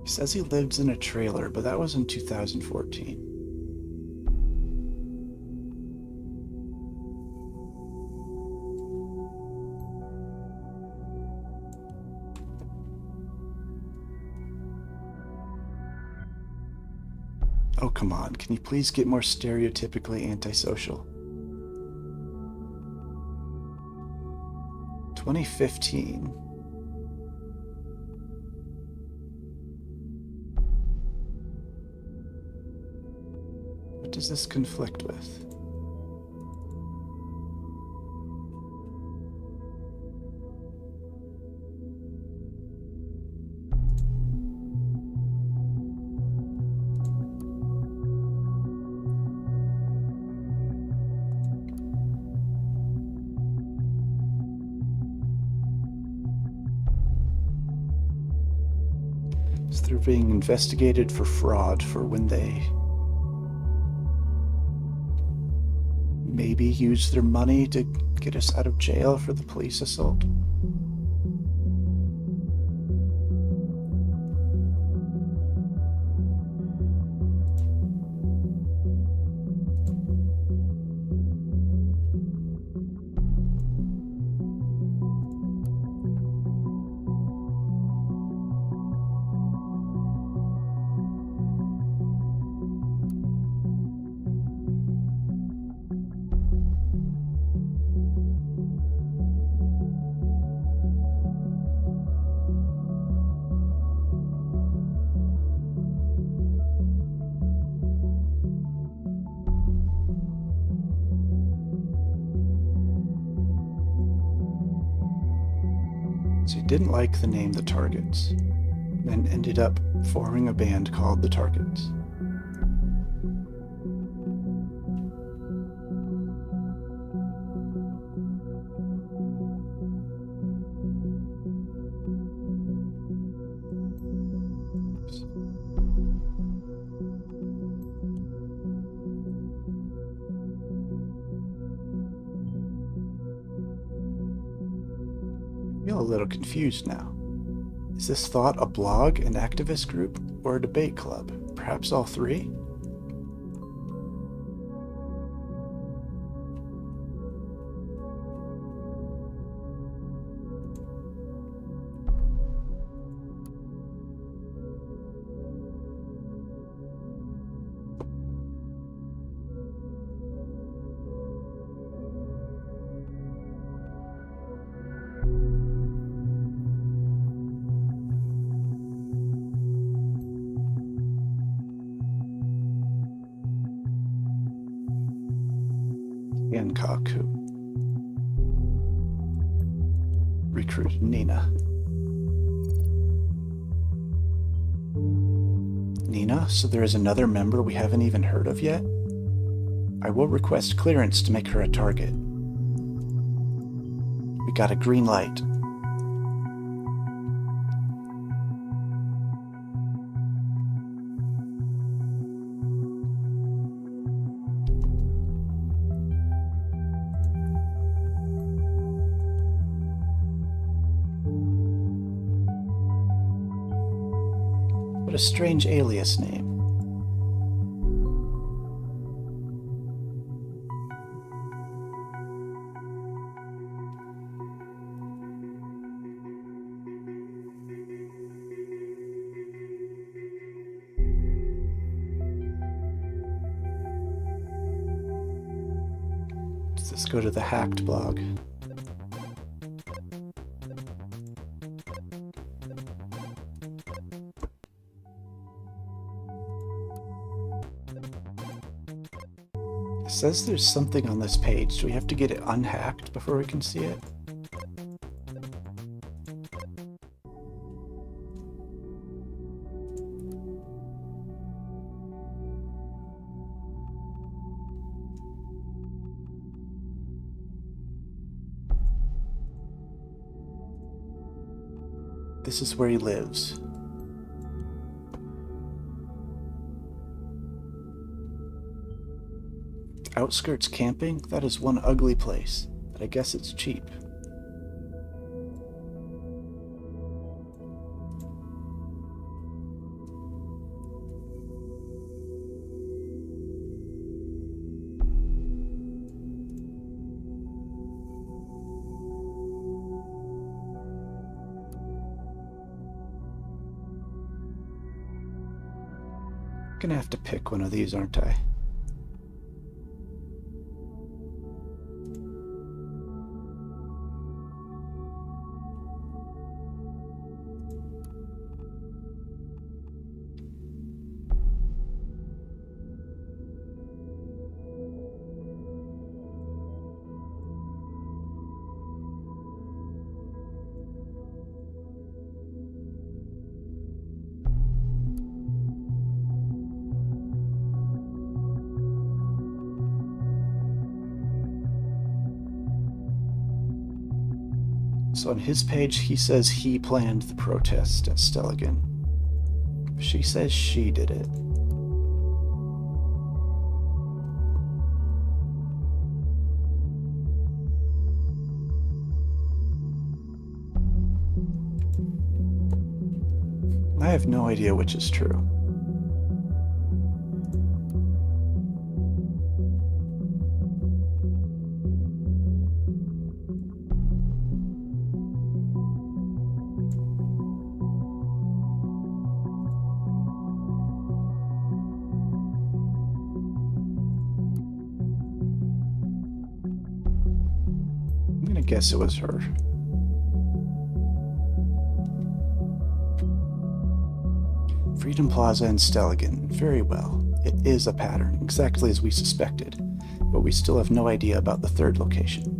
He says he lives in a trailer, but that was in 2014. Oh, come on. Can you please get more stereotypically antisocial? 2015. What does this conflict with? So they're being investigated for fraud for when they maybe use their money to get us out of jail for the police assault. So he didn't like the name The Targets, and ended up forming a band called The Targets. I feel a little confused now. Is this thought a blog, an activist group, or a debate club? Perhaps all 3? Hancock, who recruited Nina. Nina, so there is another member we haven't even heard of yet? I will request clearance to make her a target. We got a green light. What a strange alias name. Let's go to the hacked blog. It says there's something on this page. Do we have to get it unhacked before we can see it? This is where he lives. Outskirts camping? That is one ugly place, but I guess it's cheap. Gonna have to pick one of these, aren't I? So on his page, he says he planned the protest at Stelligan. She says she did it. I have no idea which is true. I'm gonna guess it was her. Freedom Plaza in Stelligan. Very well. It is a pattern, exactly as we suspected, but we still have no idea about the third location.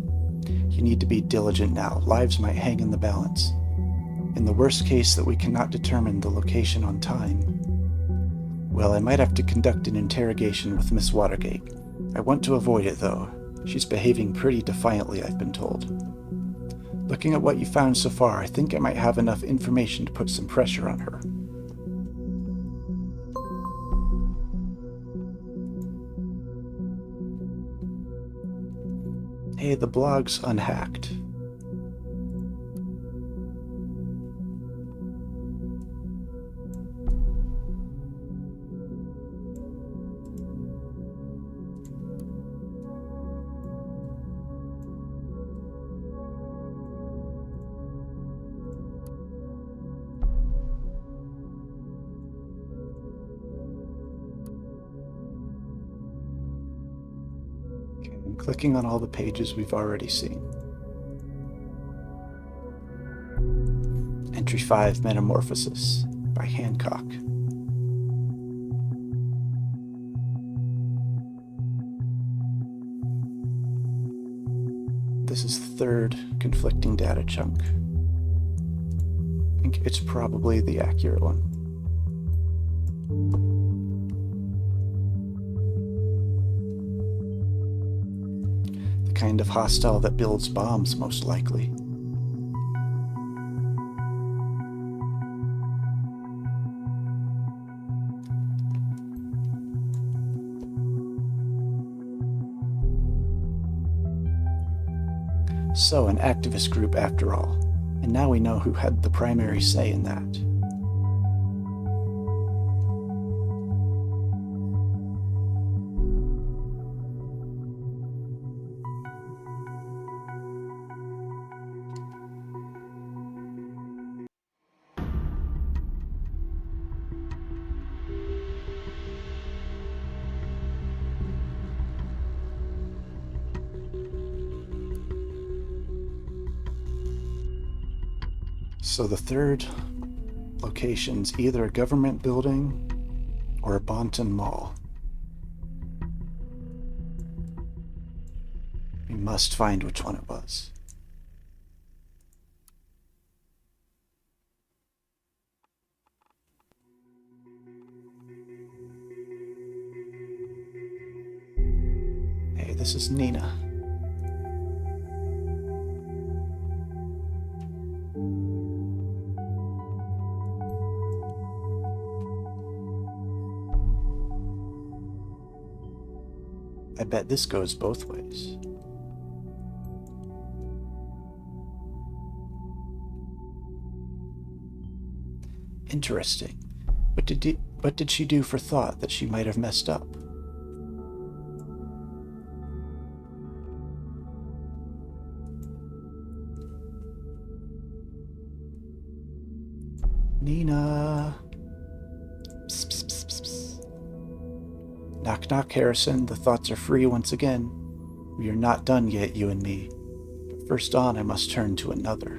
You need to be diligent now. Lives might hang in the balance. In the worst case that we cannot determine the location on time, well, I might have to conduct an interrogation with Miss Watergate. I want to avoid it, though. She's behaving pretty defiantly, I've been told. Looking at what you found so far, I think I might have enough information to put some pressure on her. Hey, the blog's unhacked. I'm clicking on all the pages we've already seen. Entry 5, Metamorphosis by Hancock. third conflicting data chunk. I think it's probably the accurate one. The kind of hostile that builds bombs, most likely. So, an activist group after all. And now we know who had the primary say in that. So the third location's either a government building or a Bonton mall. We must find which one it was. Hey, this is Nina. I bet this goes both ways. Interesting. What did she do for thought that she might have messed up? Nina. Psst, psst, psst, psst, psst. Knock, knock, Harrison. The thoughts are free once again. We are not done yet, you and me. But first on, I must turn to another.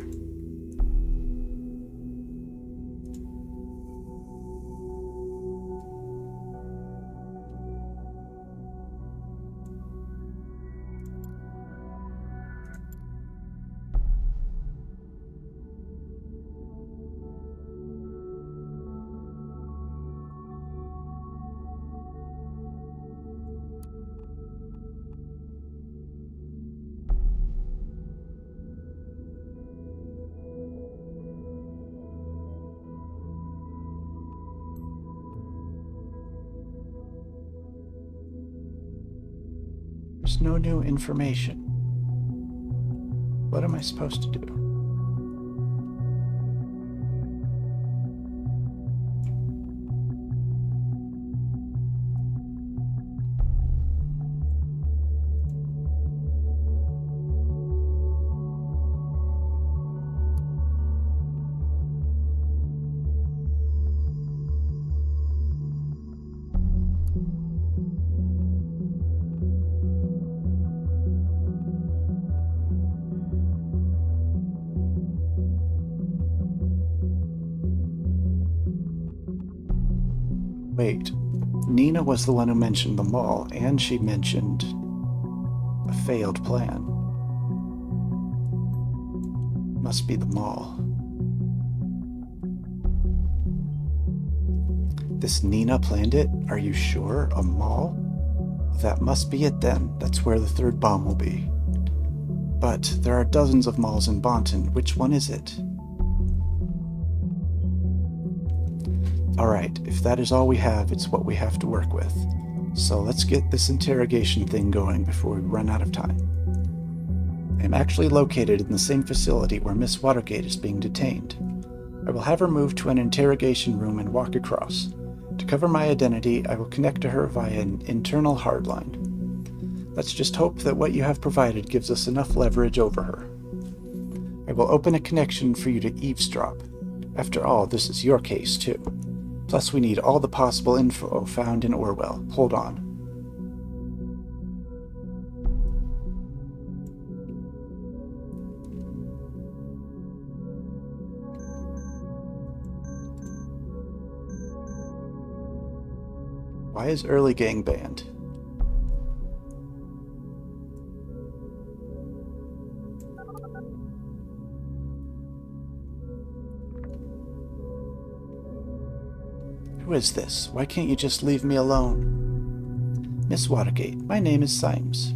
There's no new information. What am I supposed to do? Wait, Nina was the one who mentioned the mall, and she mentioned a failed plan. Must be the mall. This Nina planned it? Are you sure? A mall? That must be it then. That's where the third bomb will be. But there are dozens of malls in Bonton. Which one is it? Alright, if that is all we have, it's what we have to work with. So let's get this interrogation thing going before we run out of time. I am actually located in the same facility where Miss Watergate is being detained. I will have her moved to an interrogation room and walk across. To cover my identity, I will connect to her via an internal hardline. Let's just hope that what you have provided gives us enough leverage over her. I will open a connection for you to eavesdrop. After all, this is your case, too. Plus, we need all the possible info found in Orwell. Hold on. Why is early gang banned? Who is this? Why can't you just leave me alone? Miss Watergate, my name is Symes.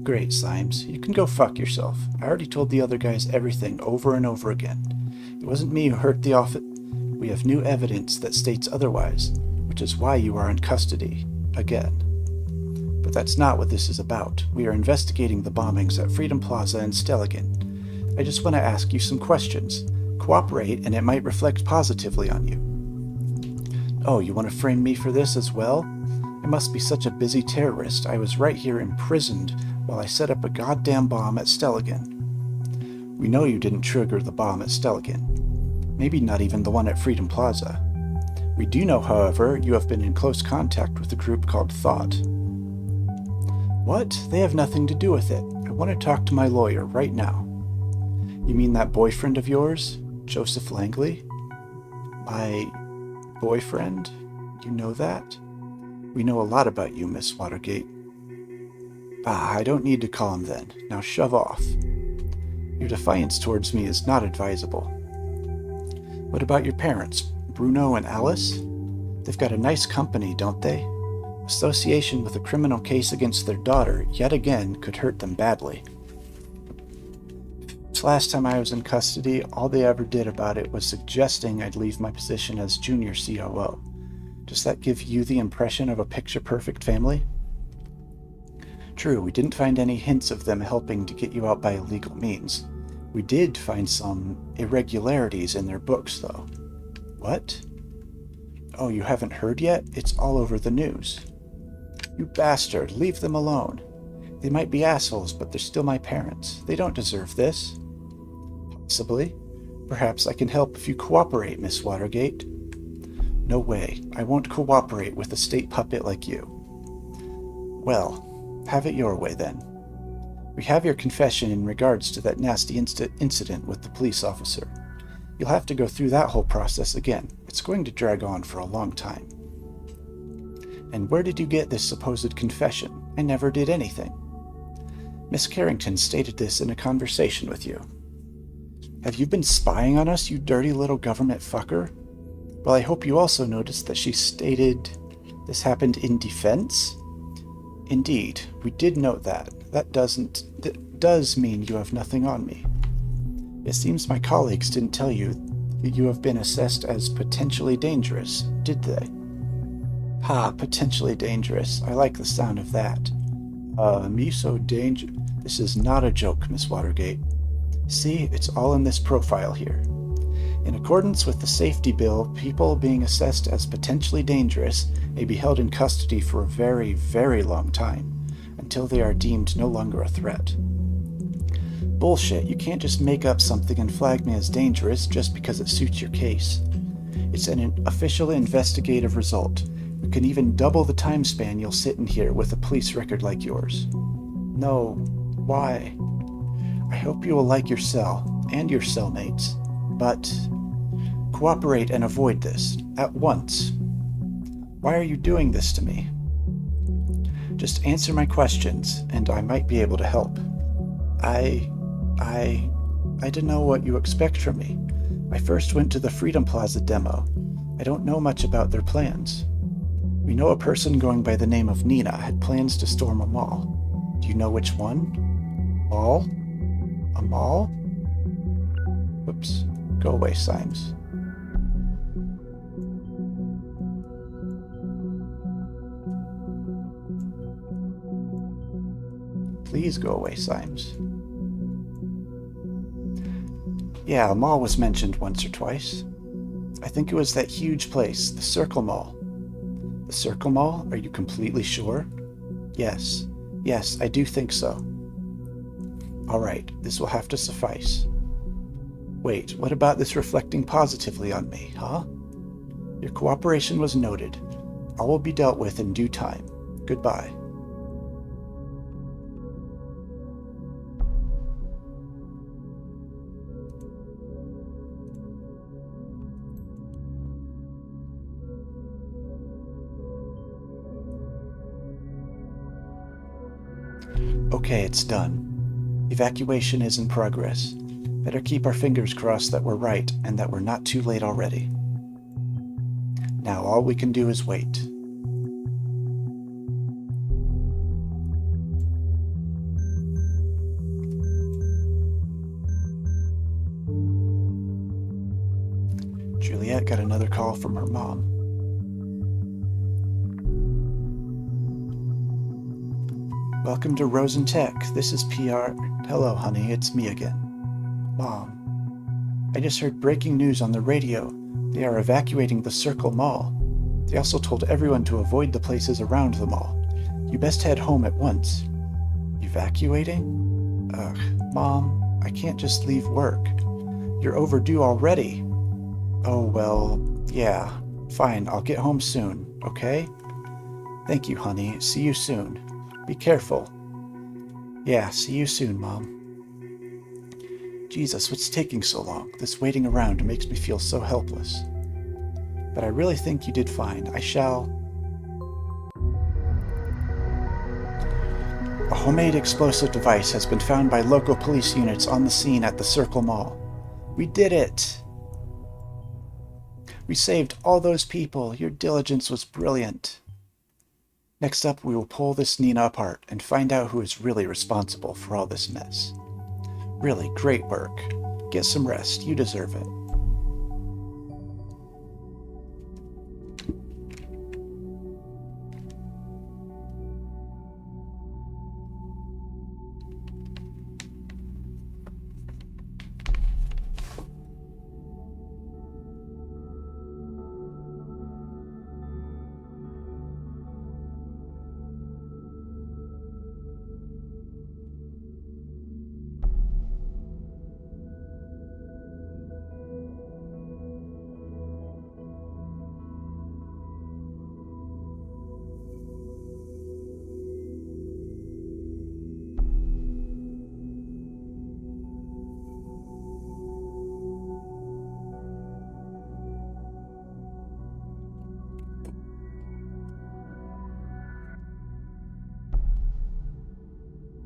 Great, Symes. You can go fuck yourself. I already told the other guys everything over and over again. It wasn't me who hurt the office. We have new evidence that states otherwise, which is why you are in custody. Again. But that's not what this is about. We are investigating the bombings at Freedom Plaza and Stellingen. I just want to ask you some questions. Cooperate, and it might reflect positively on you. Oh, you want to frame me for this as well? I must be such a busy terrorist. I was right here imprisoned while I set up a goddamn bomb at Stellingen. We know you didn't trigger the bomb at Stellingen. Maybe not even the one at Freedom Plaza. We do know, however, you have been in close contact with a group called Thought. What? They have nothing to do with it. I want to talk to my lawyer right now. You mean that boyfriend of yours? Joseph Langley? My boyfriend? You know that? We know a lot about you, Miss Watergate. I don't need to call him then. Now shove off. Your defiance towards me is not advisable. What about your parents, Bruno and Alice? They've got a nice company, don't they? Association with a criminal case against their daughter, yet again, could hurt them badly. This last time I was in custody, all they ever did about it was suggesting I'd leave my position as junior COO. Does that give you the impression of a picture-perfect family? True, we didn't find any hints of them helping to get you out by illegal means. We did find some irregularities in their books, though. What? Oh, you haven't heard yet? It's all over the news. You bastard, leave them alone. They might be assholes, but they're still my parents. They don't deserve this. Possibly. Perhaps I can help if you cooperate, Miss Watergate. No way. I won't cooperate with a state puppet like you. Well, have it your way, then. We have your confession in regards to that nasty incident with the police officer. You'll have to go through that whole process again. It's going to drag on for a long time. And where did you get this supposed confession? I never did anything. Miss Carrington stated this in a conversation with you. Have you been spying on us, you dirty little government fucker? Well, I hope you also noticed that she stated this happened in defense? Indeed, we did note that. That does mean you have nothing on me. It seems my colleagues didn't tell you that you have been assessed as potentially dangerous, did they? Ha, potentially dangerous. I like the sound of that. Me so dangerous. This is not a joke, Miss Watergate. See, it's all in this profile here. In accordance with the safety bill, people being assessed as potentially dangerous may be held in custody for a very, very long time, until they are deemed no longer a threat. Bullshit, you can't just make up something and flag me as dangerous just because it suits your case. It's an official investigative result. We can even double the time span you'll sit in here with a police record like yours. No, why? I hope you will like your cell, and your cellmates, but cooperate and avoid this, at once. Why are you doing this to me? Just answer my questions, and I might be able to help. I don't know what you expect from me. I first went to the Freedom Plaza demo. I don't know much about their plans. We know a person going by the name of Nina had plans to storm a mall. Do you know which one? Mall? A mall? Whoops. Go away, Symes. Please go away, Symes. Yeah, a mall was mentioned once or twice. I think it was that huge place, the Circle Mall. The Circle Mall? Are you completely sure? Yes. Yes, I do think so. All right, this will have to suffice. Wait, what about this reflecting positively on me, huh? Your cooperation was noted. All will be dealt with in due time. Goodbye. Okay, it's done. Evacuation is in progress. Better keep our fingers crossed that we're right and that we're not too late already. Now all we can do is wait. Juliet got another call from her mom. Welcome to Rosen Tech. This is PR. Hello, honey. It's me again. Mom, I just heard breaking news on the radio. They are evacuating the Circle Mall. They also told everyone to avoid the places around the mall. You best head home at once. Evacuating? Ugh, Mom, I can't just leave work. You're overdue already. Oh, well, yeah. Fine, I'll get home soon, okay? Thank you, honey. See you soon. Be careful. Yeah, see you soon, Mom. Jesus, what's taking so long? This waiting around makes me feel so helpless. But I really think you did fine. I shall... A homemade explosive device has been found by local police units on the scene at the Circle Mall. We did it! We saved all those people. Your diligence was brilliant. Next up, we will pull this Nina apart and find out who is really responsible for all this mess. Really great work. Get some rest. You deserve it.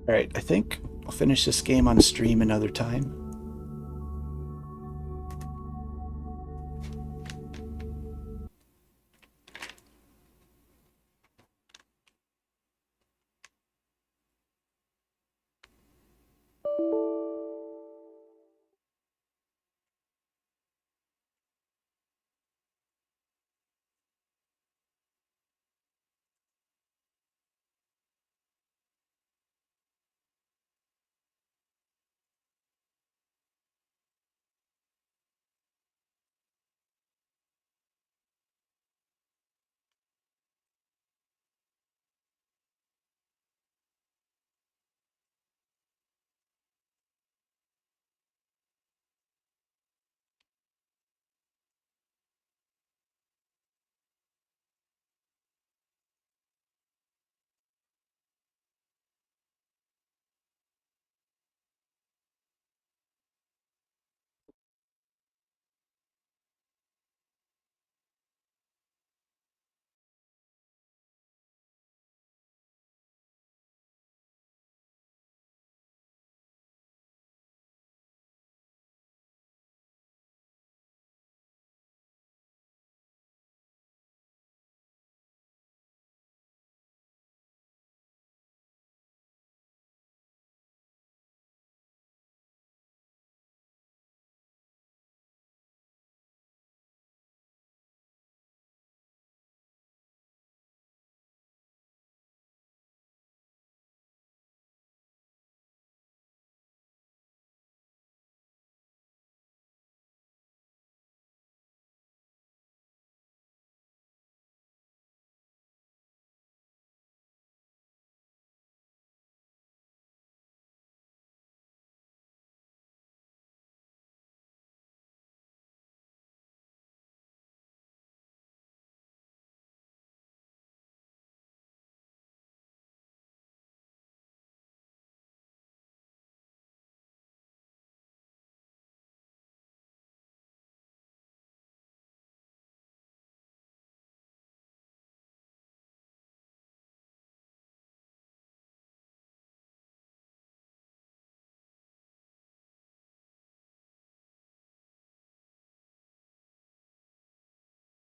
Alright, I think I'll finish this game on stream another time.